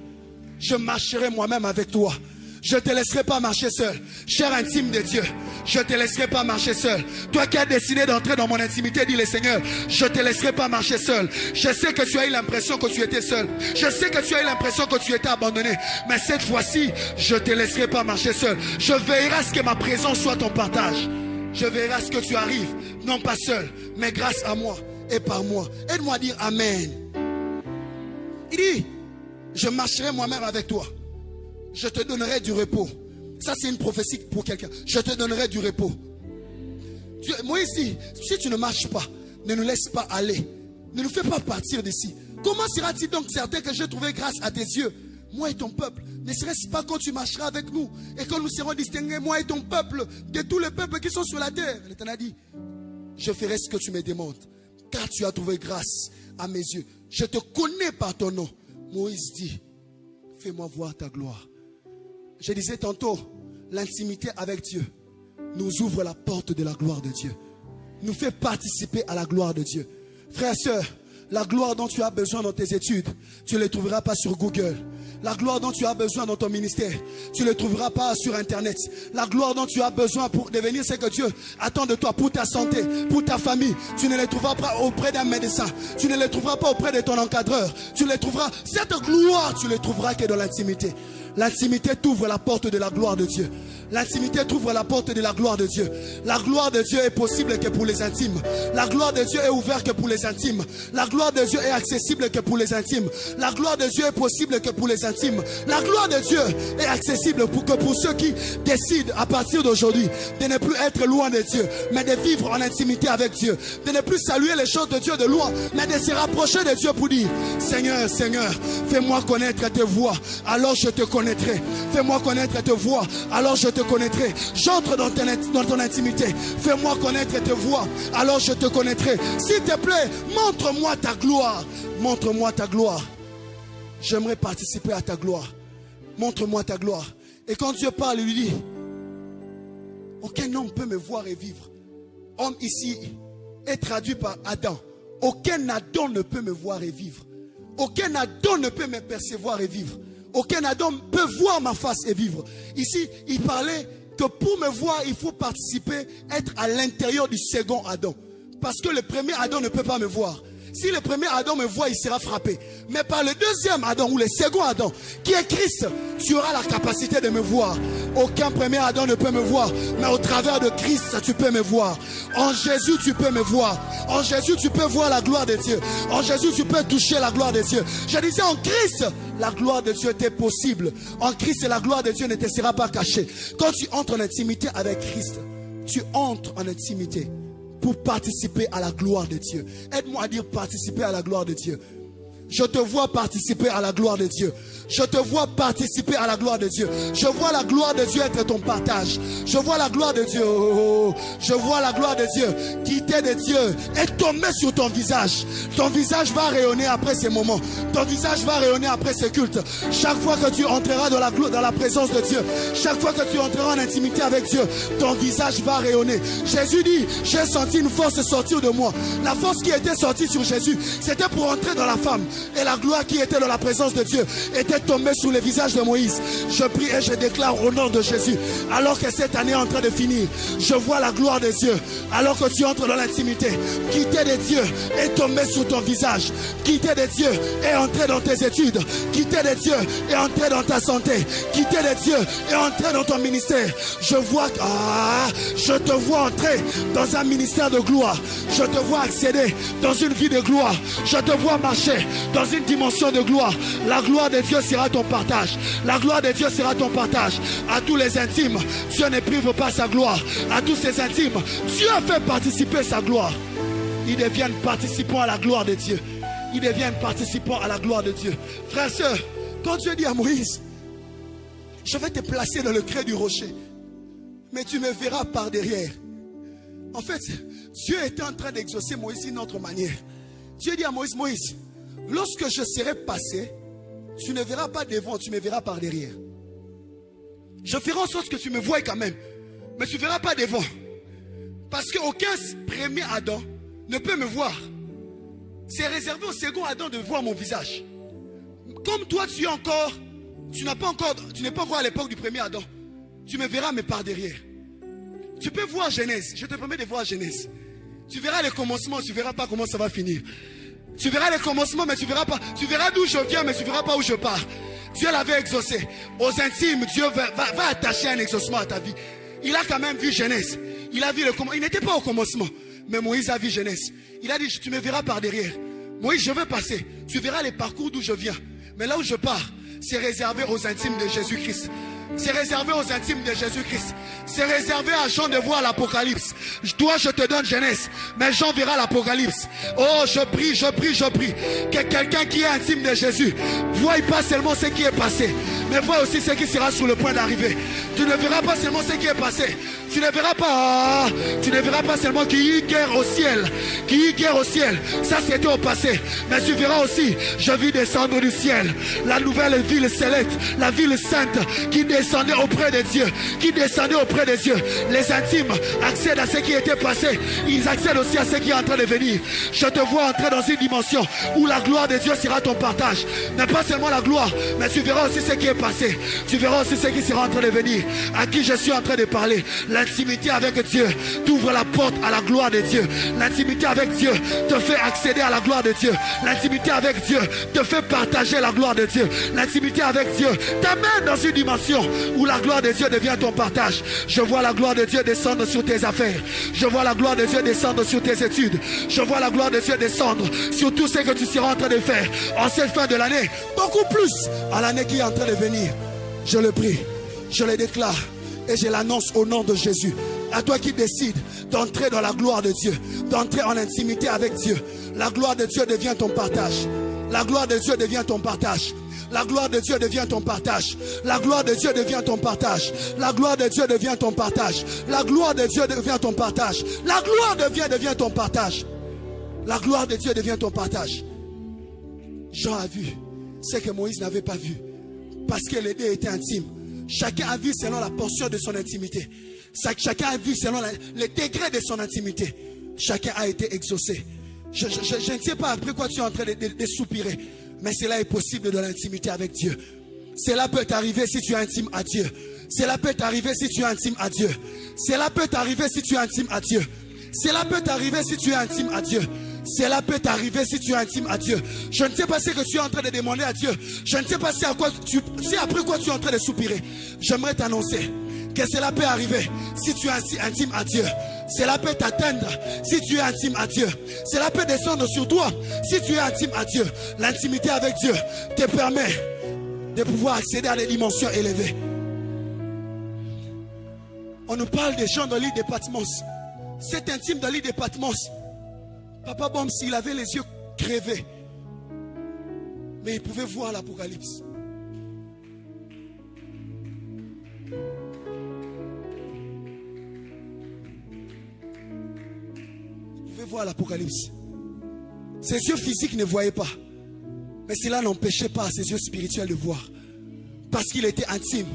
Je marcherai moi-même avec toi. Je ne te laisserai pas marcher seul. Cher intime de Dieu, je ne te laisserai pas marcher seul. Toi qui as décidé d'entrer dans mon intimité, dis le Seigneur, je ne te laisserai pas marcher seul. Je sais que tu as eu l'impression que tu étais seul. Je sais que tu as eu l'impression que tu étais abandonné. Mais cette fois-ci, je ne te laisserai pas marcher seul. Je veillerai à ce que ma présence soit ton partage. Je veillerai à ce que tu arrives, non pas seul, mais grâce à moi et par moi. Aide-moi à dire Amen. Il dit, je marcherai moi-même avec toi. Je te donnerai du repos. Ça, c'est une prophétie pour quelqu'un. Je te donnerai du repos. Moïse dit, si tu ne marches pas, ne nous laisse pas aller. Ne nous fais pas partir d'ici. Comment sera-t-il donc certain que j'ai trouvé grâce à tes yeux, moi et ton peuple? Ne serait-ce pas quand tu marcheras avec nous et quand nous serons distingués, moi et ton peuple, de tous les peuples qui sont sur la terre? L'Éternel a dit, je ferai ce que tu me demandes, car tu as trouvé grâce à mes yeux. Je te connais par ton nom. Moïse dit, fais-moi voir ta gloire. Je disais tantôt, l'intimité avec Dieu nous ouvre la porte de la gloire de Dieu. Nous fait participer à la gloire de Dieu. Frères et sœurs, la gloire dont tu as besoin dans tes études, tu ne les trouveras pas sur Google. La gloire dont tu as besoin dans ton ministère, tu ne le trouveras pas sur Internet. La gloire dont tu as besoin pour devenir ce que Dieu attend de toi, pour ta santé, pour ta famille, tu ne les trouveras pas auprès d'un médecin. Tu ne les trouveras pas auprès de ton encadreur. Tu les trouveras, cette gloire, tu ne les trouveras que dans l'intimité. L'intimité t'ouvre la porte de la gloire de Dieu. L'intimité t'ouvre la porte de la gloire de Dieu. La gloire de Dieu est possible que pour les intimes. La gloire de Dieu est ouverte que pour les intimes. La gloire de Dieu est accessible que pour les intimes. La gloire de Dieu est possible que pour les intimes. La gloire de Dieu est accessible que pour ceux qui décident à partir d'aujourd'hui de ne plus être loin de Dieu, mais de vivre en intimité avec Dieu. De ne plus saluer les choses de Dieu de loin, mais de se rapprocher de Dieu pour dire, Seigneur, Seigneur, fais-moi connaître tes voies, alors je te connaîtrai. Fais-moi connaître tes voies, alors je te connaîtrai. J'entre dans ton intimité. Fais-moi connaître tes voies, alors je te connaîtrai. S'il te plaît, montre-moi ta gloire. Montre-moi ta gloire. J'aimerais participer à ta gloire. Montre-moi ta gloire. Et quand Dieu parle, il lui dit, aucun homme peut me voir et vivre. Homme ici est traduit par Adam. Aucun Adam ne peut me voir et vivre. Aucun Adam ne peut me percevoir et vivre. Aucun Adam peut voir ma face et vivre. Ici, il parlait que pour me voir, il faut participer, être à l'intérieur du second Adam. Parce que le premier Adam ne peut pas me voir. Si le premier Adam me voit, il sera frappé. Mais par le deuxième Adam ou le second Adam, qui est Christ, tu auras la capacité de me voir. Aucun premier Adam ne peut me voir. Mais au travers de Christ, tu peux me voir. En Jésus, tu peux me voir. En Jésus, tu peux voir la gloire de Dieu. En Jésus, tu peux toucher la gloire de Dieu. Je disais, en Christ, la gloire de Dieu était possible. En Christ, la gloire de Dieu ne te sera pas cachée. Quand tu entres en intimité avec Christ, tu entres en intimité pour participer à la gloire de Dieu. Aide-moi à dire participer à la gloire de Dieu. Je te vois participer à la gloire de Dieu. Je te vois participer à la gloire de Dieu. Je vois la gloire de Dieu être ton partage. Je vois la gloire de Dieu. Je vois la gloire de Dieu quitter de Dieu et tomber sur ton visage. Ton visage va rayonner après ces moments. Ton visage va rayonner après ce culte. Chaque fois que tu entreras dans la présence de Dieu, chaque fois que tu entreras en intimité avec Dieu, ton visage va rayonner. Jésus dit, j'ai senti une force sortir de moi. La force qui était sortie sur Jésus, c'était pour entrer dans la femme. Et la gloire qui était dans la présence de Dieu était tombée sur le visage de Moïse. Je prie et je déclare au nom de Jésus, alors que cette année est en train de finir, je vois la gloire de Dieu. Alors que tu entres dans l'intimité, quitter de Dieu et tomber sur ton visage. Quitter de Dieu et entrer dans tes études. Quitter de Dieu et entrer dans ta santé. Quitter de Dieu et entrer dans ton ministère. Je te vois entrer dans un ministère de gloire. Je te vois accéder dans une vie de gloire. Je te vois marcher dans une dimension de gloire. La gloire de Dieu sera ton partage. La gloire de Dieu sera ton partage. À tous les intimes, Dieu ne prive pas sa gloire. À tous ces intimes, Dieu fait participer sa gloire. Ils deviennent participants à la gloire de Dieu. Ils deviennent participants à la gloire de Dieu. Frères et sœurs, quand Dieu dit à Moïse, je vais te placer dans le creux du rocher, mais tu me verras par derrière. En fait, Dieu était en train d'exaucer Moïse d'une autre manière. Dieu dit à Moïse, Moïse, lorsque je serai passé, tu ne verras pas devant, tu me verras par derrière. Je ferai en sorte que tu me voies quand même. mais tu ne verras pas devant. Parce qu'aucun premier Adam ne peut me voir. C'est réservé au second Adam de voir mon visage. Comme toi, tu n'es pas encore à l'époque du premier Adam. Tu me verras, mais par derrière. Tu peux voir Genèse. Je te permets de voir Genèse. Tu verras les commencements, tu ne verras pas comment ça va finir. Tu verras les commencements, mais tu ne verras pas. Tu verras d'où je viens, mais tu ne verras pas où je pars. Dieu l'avait exaucé. Aux intimes, Dieu va attacher un exaucement à ta vie. Il a quand même vu Genèse. Il a vu le commencement. Il n'était pas au commencement. Mais Moïse a vu Genèse. Il a dit, tu me verras par derrière. Moïse, je vais passer. Tu verras les parcours d'où je viens. Mais là où je pars, c'est réservé aux intimes de Jésus-Christ. C'est réservé aux intimes de Jésus-Christ. C'est réservé à Jean de voir l'Apocalypse. Toi, je te donne Genèse, mais Jean verra l'Apocalypse. Oh, je prie. Que quelqu'un qui est intime de Jésus voie pas seulement ce qui est passé, mais voit aussi ce qui sera sur le point d'arriver. Tu ne verras pas seulement ce qui est passé. Tu ne verras pas seulement qu'il y a guerre au ciel. Ça, c'était au passé. Mais tu verras aussi, je vis descendre du ciel la nouvelle ville céleste, la ville sainte qui descendait auprès de Dieu. Les intimes accèdent à ce qui était passé. Ils accèdent aussi à ce qui est en train de venir. Je te vois entrer dans une dimension où la gloire de Dieu sera ton partage. Mais pas seulement la gloire, mais tu verras aussi ce qui est passé. Tu verras aussi ce qui sera en train de venir. À qui je suis en train de parler. L'intimité avec Dieu t'ouvre la porte à la gloire de Dieu. L'intimité avec Dieu te fait accéder à la gloire de Dieu. L'intimité avec Dieu te fait partager la gloire de Dieu. L'intimité avec Dieu t'amène dans une dimension où la gloire de Dieu devient ton partage. Je vois la gloire de Dieu descendre sur tes affaires. Je vois la gloire de Dieu descendre sur tes études. Je vois la gloire de Dieu descendre sur tout ce que tu seras en train de faire en cette fin de l'année. Beaucoup plus à l'année qui est en train de venir. Je le prie, je le déclare et je l'annonce au nom de Jésus. À toi qui décides d'entrer dans la gloire de Dieu, d'entrer en intimité avec Dieu. La gloire de Dieu devient ton partage. La gloire de Dieu devient ton partage. La gloire de Dieu devient ton partage. La gloire de Dieu devient ton partage. La gloire de Dieu devient ton partage. La gloire de Dieu devient ton partage. La gloire de Dieu devient ton partage. La gloire de Dieu devient ton partage. Jean a vu ce que Moïse n'avait pas vu. Parce que les deux étaient intimes. Chacun a vu selon la portion de son intimité. Chacun a vu selon le degré de son intimité. Chacun a été exaucé. Je ne sais pas après quoi tu es en train de soupirer. Mais cela est possible de l'intimité avec Dieu. Cela peut t'arriver si tu es intime à Dieu. Cela peut t'arriver si tu es intime à Dieu. Cela peut t'arriver si tu es intime à Dieu. Cela peut t'arriver si tu es intime à Dieu. Cela peut t'arriver si tu es intime à Dieu. Je ne sais pas ce que tu es en train de demander à Dieu. Je ne sais pas si après quoi tu es en train de soupirer. J'aimerais t'annoncer que cela peut arriver si tu es intime à Dieu. Cela peut t'atteindre si tu es intime à Dieu. Cela peut descendre sur toi si tu es intime à Dieu. L'intimité avec Dieu te permet de pouvoir accéder à des dimensions élevées. On nous parle des gens dans l'île de Patmos. Cet intime dans l'île de Patmos, Papa Boms, il avait les yeux crevés, mais il pouvait voir l'Apocalypse. Voir l'Apocalypse. Ses yeux physiques ne voyaient pas, mais cela n'empêchait pas ses yeux spirituels de voir, parce qu'il était intime.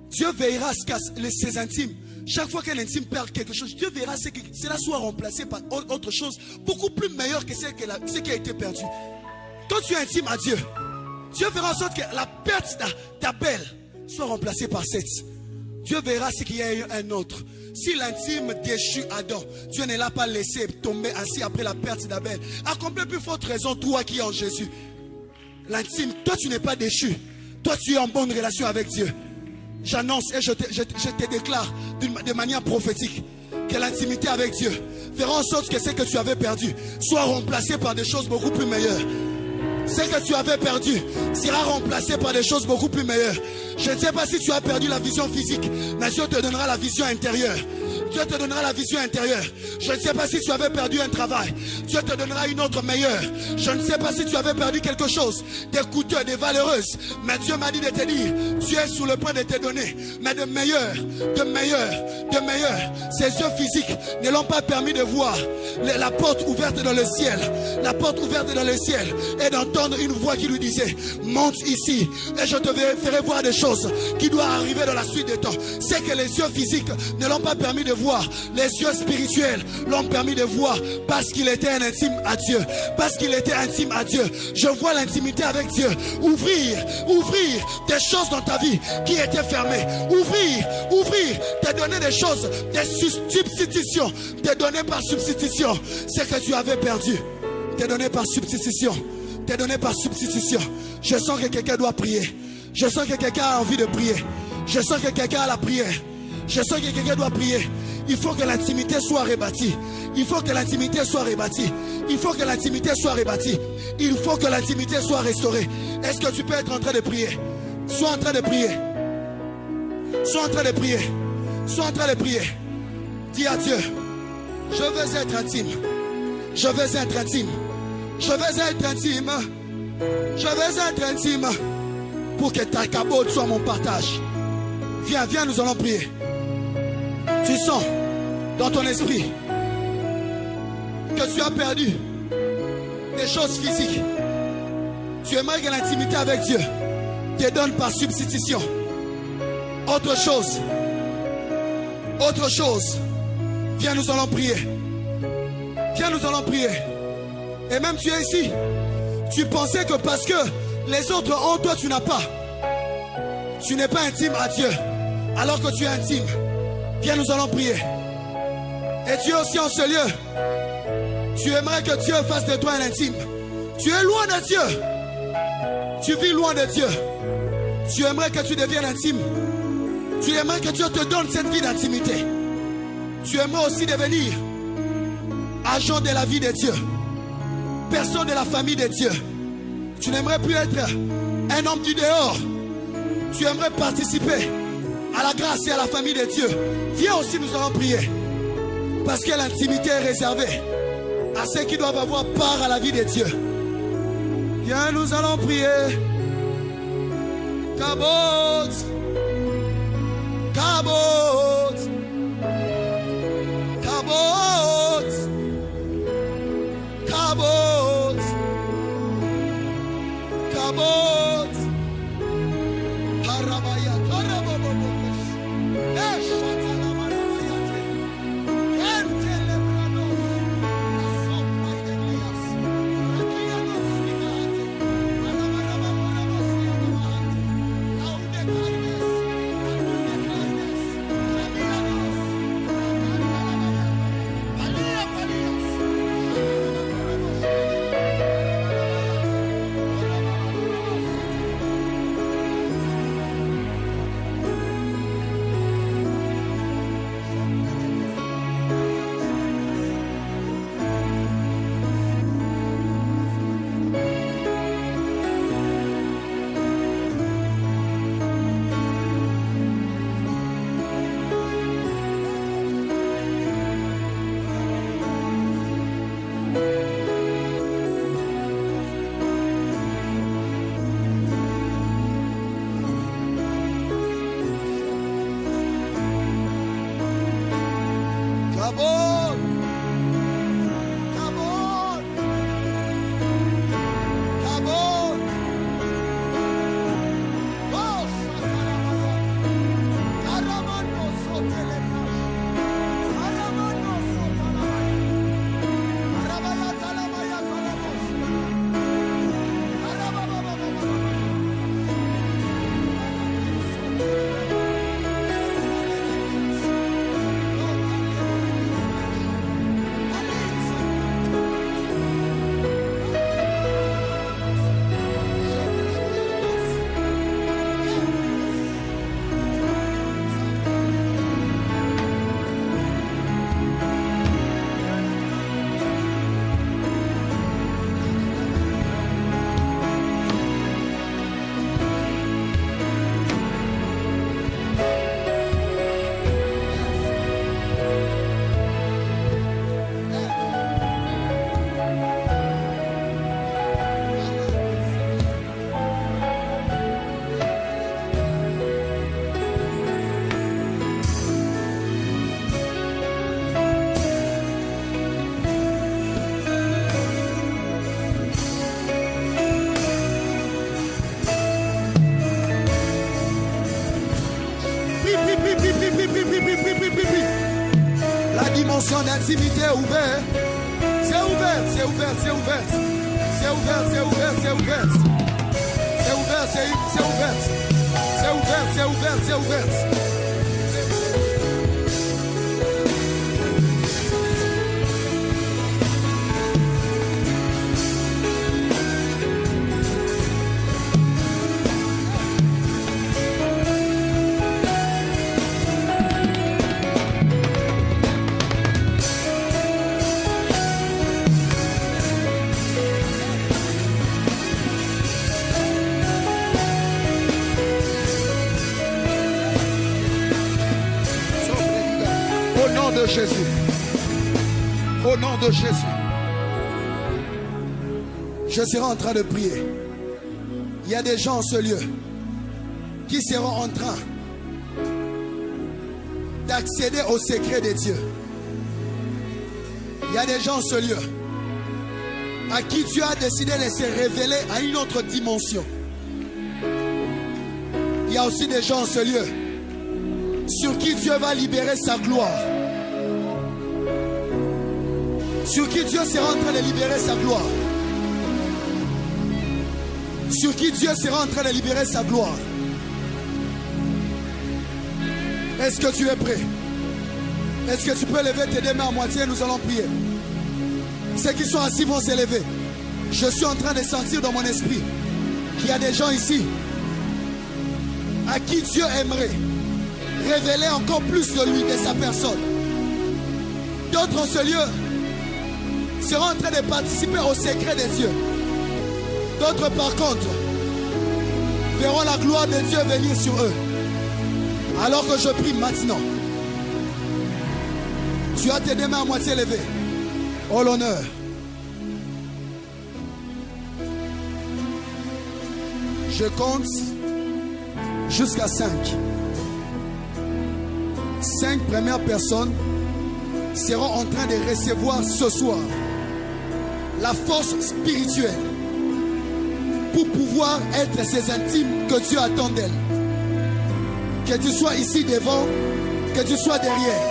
Dieu veillera à ce que ses intimes, chaque fois qu'un intime perd quelque chose, Dieu verra que cela soit remplacé par autre chose beaucoup plus meilleure que ce qui a été perdu. Quand tu es intime à Dieu, Dieu verra en sorte que la perte d'Abel soit remplacée par cette. Dieu verra ce qu'il y a eu un autre. Si l'intime déchu Adam, Dieu ne l'a pas laissé tomber ainsi après la perte d'Abel, à combien plus forte raison toi qui es en Jésus? L'intime, toi tu n'es pas déchu. Toi tu es en bonne relation avec Dieu. J'annonce et je te déclare de manière prophétique que l'intimité avec Dieu fera en sorte que ce que tu avais perdu soit remplacé par des choses beaucoup plus meilleures. Ce que tu avais perdu sera remplacé par des choses beaucoup plus meilleures. Je ne sais pas si tu as perdu la vision physique, mais Dieu te donnera la vision intérieure. Dieu te donnera la vision intérieure. Je ne sais pas si tu avais perdu un travail. Dieu te donnera une autre meilleure. Je ne sais pas si tu avais perdu quelque chose, des coûteux, des valeureuses. Mais Dieu m'a dit de te dire, tu es sur le point de te donner. Mais de meilleur, de meilleur, de meilleur. Ses yeux physiques ne l'ont pas permis de voir la porte ouverte dans le ciel. La porte ouverte dans le ciel. Et d'entendre une voix qui lui disait, monte ici et je te ferai voir des choses qui doivent arriver dans la suite des temps. C'est que les yeux physiques ne l'ont pas permis de voir. Les yeux spirituels l'ont permis de voir parce qu'il était un intime à Dieu. Parce qu'il était intime à Dieu. Je vois l'intimité avec Dieu. Ouvrir des choses dans ta vie qui étaient fermées. Ouvrir, te donner des choses, des substitutions, te donner par substitution ce que tu avais perdu. Te donner par substitution. Te donné par substitution. Je sens que quelqu'un doit prier. Je sens que quelqu'un a envie de prier. Je sens que quelqu'un a la prière. Je sens que quelqu'un doit prier. Il faut que l'intimité soit rebâtie. Il faut que l'intimité soit rebâtie. Il faut que l'intimité soit rebâtie. Il faut que l'intimité soit restaurée. Est-ce que tu peux être en train de prier? Sois en train de prier. Sois en train de prier. Sois en train de prier. Dis à Dieu, je veux être intime. Je veux être intime. Je veux être intime. Je veux être intime. Pour que ta cabote soit mon partage. Viens, nous allons prier. Tu sens dans ton esprit que tu as perdu des choses physiques. Tu aimerais que l'intimité avec Dieu te donne par substitution autre chose. Viens, nous allons prier. Viens, nous allons prier. Et même tu es ici, tu pensais que parce que les autres ont, toi tu n'as pas. Tu n'es pas intime à Dieu, alors que tu es intime. Viens, nous allons prier. Et tu es aussi en ce lieu. Tu aimerais que Dieu fasse de toi un intime. Tu es loin de Dieu. Tu vis loin de Dieu. Tu aimerais que tu deviennes intime. Tu aimerais que Dieu te donne cette vie d'intimité. Tu aimerais aussi devenir agent de la vie de Dieu. Personne de la famille de Dieu. Tu n'aimerais plus être un homme du dehors. Tu aimerais participer à la grâce et à la famille de Dieu. Viens aussi, nous allons prier. Parce que l'intimité est réservée à ceux qui doivent avoir part à la vie de Dieu. Viens, nous allons prier. Kabot, Kabot, Kabot, Kabot, Kabot, Karabaya, Karabobobos, Eshatalamayate, Entelebranos, Asopay Elias, Rakianos Vigate, Alamarabarabasyamahate, Aude Carnes, Aude Carnes, Rabianos, Palia Palias, Kabot, Kabot, Kabot, oh, Sataramaya, Karamano Sotelemash, Karamano Sotaramaya, Karabaya Talamaya Karamosh, Karababababababa. La dimension d'intimité est ouverte. C'est ouvert, c'est ouvert, c'est ouvert. C'est ouvert, c'est ouvert, c'est ouvert. C'est ouvert, c'est ouvert. C'est ouvert, c'est ouvert, c'est ouvert. Jésus. Au nom de Jésus. Je serai en train de prier. Il y a des gens en ce lieu qui seront en train d'accéder au secret de Dieu. Il y a des gens en ce lieu à qui Dieu a décidé de se révéler à une autre dimension. Il y a aussi des gens en ce lieu sur qui Dieu va libérer sa gloire. Sur qui Dieu sera en train de libérer sa gloire. Sur qui Dieu sera en train de libérer sa gloire. Est-ce que tu es prêt? Est-ce que tu peux lever tes deux mains à moitié et nous allons prier? Ceux qui sont assis vont s'élever. Je suis en train de sentir dans mon esprit qu'il y a des gens ici à qui Dieu aimerait révéler encore plus de lui, de sa personne. D'autres en ce lieu seront en train de participer au secret de Dieu. D'autres par contre verront la gloire de Dieu venir sur eux. Alors que je prie maintenant, tu as tes deux mains à moitié levées. Oh l'honneur. Je compte jusqu'à 5. 5 premières personnes seront en train de recevoir ce soir la force spirituelle pour pouvoir être ces intimes que Dieu attend d'elles. Que tu sois ici devant, que tu sois derrière,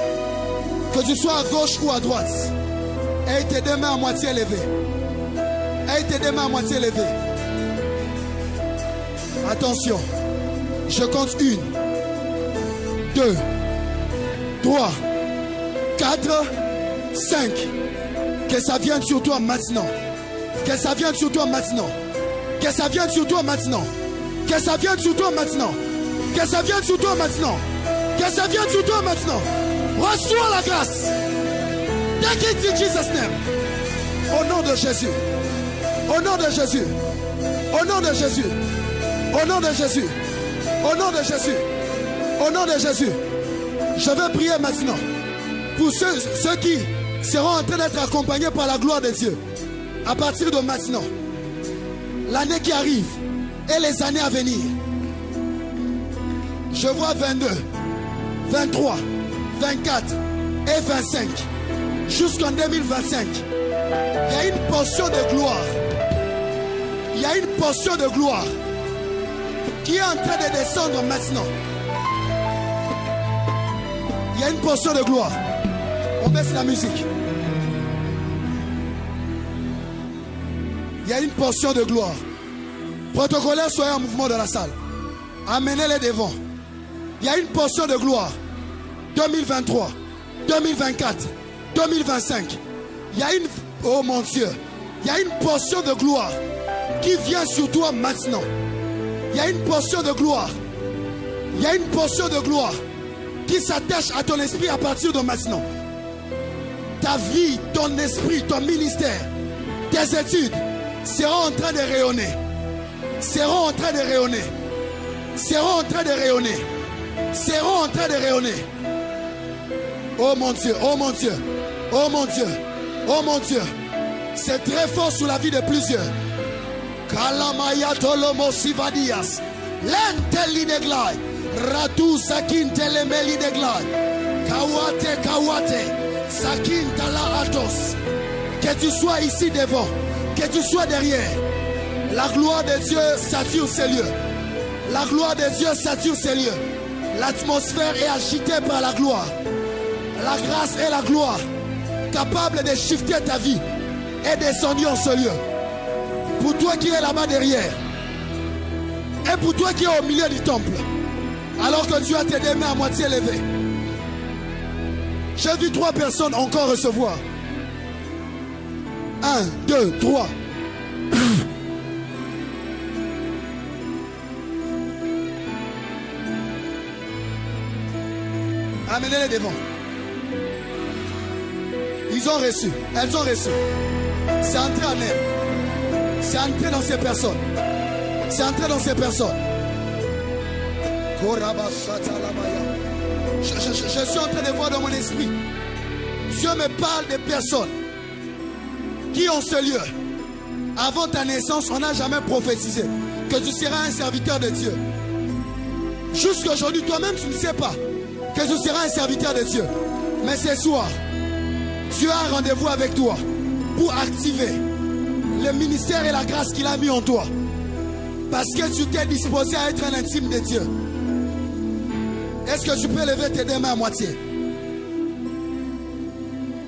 que tu sois à gauche ou à droite, aie tes deux mains à moitié levées. Aie tes deux mains à moitié levées. Attention, je compte 1, 2, 3, 4, 5. Que ça vienne sur toi maintenant. Que ça vienne sur toi maintenant. Que ça vienne sur toi maintenant. Que ça vienne sur toi maintenant. Que ça vienne sur toi maintenant. Que ça vienne sur toi maintenant. Reçois la grâce. Take it in Jesus' name. Au nom de Jésus. Au nom de Jésus. Au nom de Jésus. Au nom de Jésus. Au nom de Jésus. Au nom de Jésus. Je vais prier maintenant pour ceux qui seront en train d'être accompagnés par la gloire de Dieu. À partir de maintenant, l'année qui arrive et les années à venir. Je vois 22, 23, 24 et 25. Jusqu'en 2025. Il y a une portion de gloire. Il y a une portion de gloire qui est en train de descendre maintenant. Il y a une portion de gloire. On baisse la musique. Il y a une portion de gloire. Protocolaires, soyez en mouvement dans la salle. Amenez-les devant. Il y a une portion de gloire. 2023, 2024, 2025. Il y a une... Oh mon Dieu. Il y a une portion de gloire qui vient sur toi maintenant. Il y a une portion de gloire. Il y a une portion de gloire qui s'attache à ton esprit à partir de maintenant. Ta vie, ton esprit, ton ministère, tes études seront en train de rayonner. Seront en train de rayonner. Seront en train de rayonner. Seront en train de rayonner. Oh mon Dieu, oh mon Dieu, oh mon Dieu, oh mon Dieu. C'est très fort sur la vie de plusieurs. Kalamaya tolomo sivadias. Lentelineglai. Ratu sakin telemelineglai. Kawate kawate. Sakin tala atos. Que tu sois ici devant, que tu sois derrière. La gloire de Dieu sature ces lieux. La gloire de Dieu sature ces lieux. L'atmosphère est agitée par la gloire. La grâce et la gloire capables de shifter ta vie est descendue en ce lieu. Pour toi qui es là-bas derrière, et pour toi qui es au milieu du temple, alors que tu as tes deux mains à moitié levées. J'ai vu 3 personnes encore recevoir. 1, 2, 3. Amenez-les devant. Ils ont reçu. Elles ont reçu. C'est entré en elles. C'est entré dans ces personnes. C'est entré dans ces personnes. Je suis en train de voir dans mon esprit. Dieu me parle des personnes qui ont ce lieu. Avant ta naissance, on n'a jamais prophétisé que tu seras un serviteur de Dieu. Jusqu'à aujourd'hui, toi-même, tu ne sais pas que tu seras un serviteur de Dieu. Mais ce soir, Dieu a un rendez-vous avec toi pour activer le ministère et la grâce qu'il a mis en toi. Parce que tu t'es disposé à être un intime de Dieu. Est-ce que tu peux lever tes deux mains à moitié?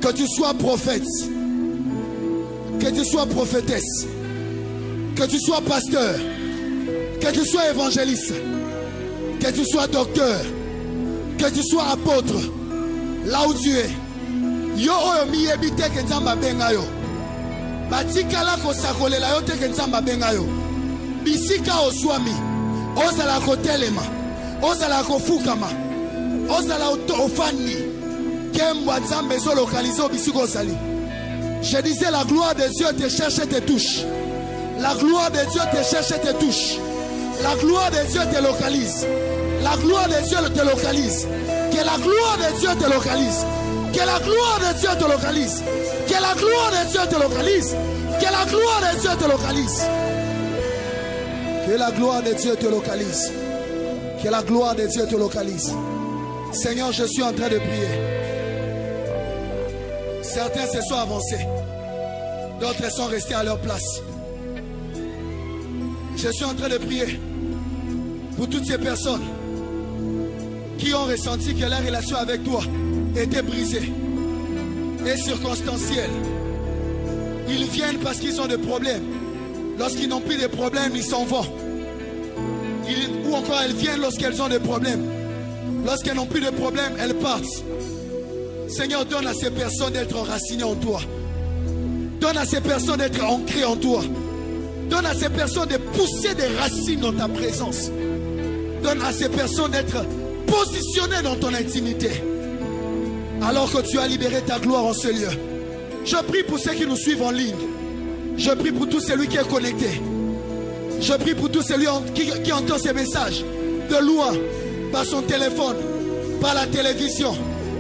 Que tu sois prophète, que tu sois prophétesse, que tu sois pasteur, que tu sois évangéliste, que tu sois docteur, que tu sois apôtre, là où tu es. Yo oyo mi ebite ke nzamba benga yo. Batikala ko sakolela yo te ke nzamba benga yo. Bisika oswami, ozala kotelema, ozala kofukama, ozala ofani, kembwa nzambe zo localiser bisiko sali. Je disais, la gloire de Dieu te cherche et te touche. La gloire de Dieu te cherche et te touche. La gloire de Dieu te localise. La gloire de Dieu te localise. Que la gloire de Dieu te localise. Que la gloire de Dieu te localise. Que la gloire de Dieu te localise. Que la gloire de Dieu te localise. Que la gloire de Dieu te localise. Que la gloire de Dieu te localise. Seigneur, je suis en train de prier. Certains se sont avancés. D'autres sont restés à leur place. Je suis en train de prier pour toutes ces personnes qui ont ressenti que leur relation avec toi était brisée et circonstancielle. Ils viennent parce qu'ils ont des problèmes. Lorsqu'ils n'ont plus de problèmes, ils s'en vont. Ou encore elles viennent lorsqu'elles ont des problèmes. Lorsqu'elles n'ont plus de problèmes, elles partent. Seigneur, donne à ces personnes d'être enracinées en toi. Donne à ces personnes d'être ancrées en toi. Donne à ces personnes de pousser des racines dans ta présence. Donne à ces personnes d'être positionnées dans ton intimité. Alors que tu as libéré ta gloire en ce lieu. Je prie pour ceux qui nous suivent en ligne. Je prie pour tout celui qui est connecté. Je prie pour tout celui qui entend ces messages de loin, par son téléphone, par la télévision,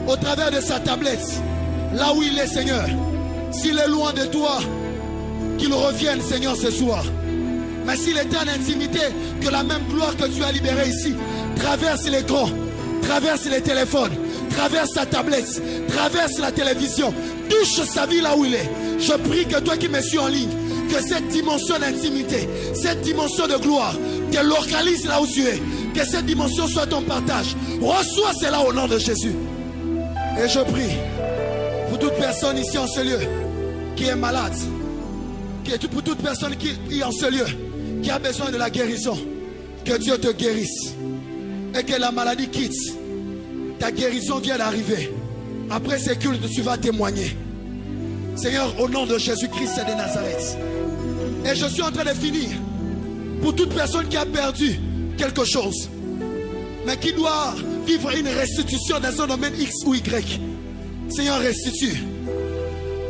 au travers de sa tablette, là où il est, Seigneur. S'il est loin de toi, qu'il revienne, Seigneur, ce soir. Mais s'il est en intimité, que la même gloire que tu as libérée ici traverse l'écran, traverse les téléphones, traverse sa tablette, traverse la télévision, touche sa vie là où il est. Je prie que toi qui me suis en ligne, que cette dimension d'intimité, cette dimension de gloire te localise là où tu es. Que cette dimension soit ton partage. Reçois cela au nom de Jésus. Et je prie pour toute personne ici en ce lieu qui est malade, pour toute personne qui est en ce lieu, qui a besoin de la guérison, que Dieu te guérisse et que la maladie quitte. Ta guérison vient d'arriver. Après ces cultes, tu vas témoigner. Seigneur, au nom de Jésus-Christ de Nazareth. Et je suis en train de finir pour toute personne qui a perdu quelque chose, mais qui doit vivre une restitution dans un domaine X ou Y. Seigneur, restitue.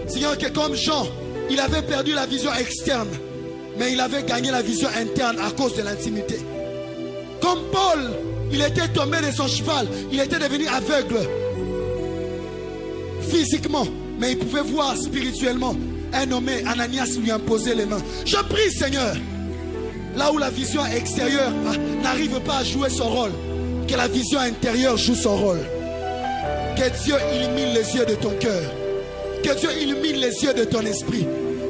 Seigneur, que comme Jean, il avait perdu la vision externe, mais il avait gagné la vision interne à cause de l'intimité. Comme Paul, il était tombé de son cheval, il était devenu aveugle physiquement, mais il pouvait voir spirituellement. Un nommé Ananias lui imposait les mains. Je prie, Seigneur, là où la vision extérieure n'arrive pas à jouer son rôle, que la vision intérieure joue son rôle. Que Dieu illumine les yeux de ton cœur. Que Dieu illumine les yeux de ton esprit.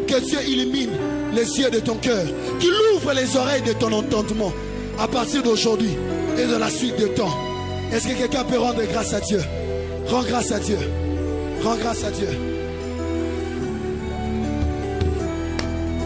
Que Dieu illumine les yeux de ton cœur. Qu'il ouvre les oreilles de ton entendement à partir d'aujourd'hui et de la suite de temps. Est-ce que quelqu'un peut rendre grâce à Dieu? Rends grâce à Dieu. Rends grâce à Dieu.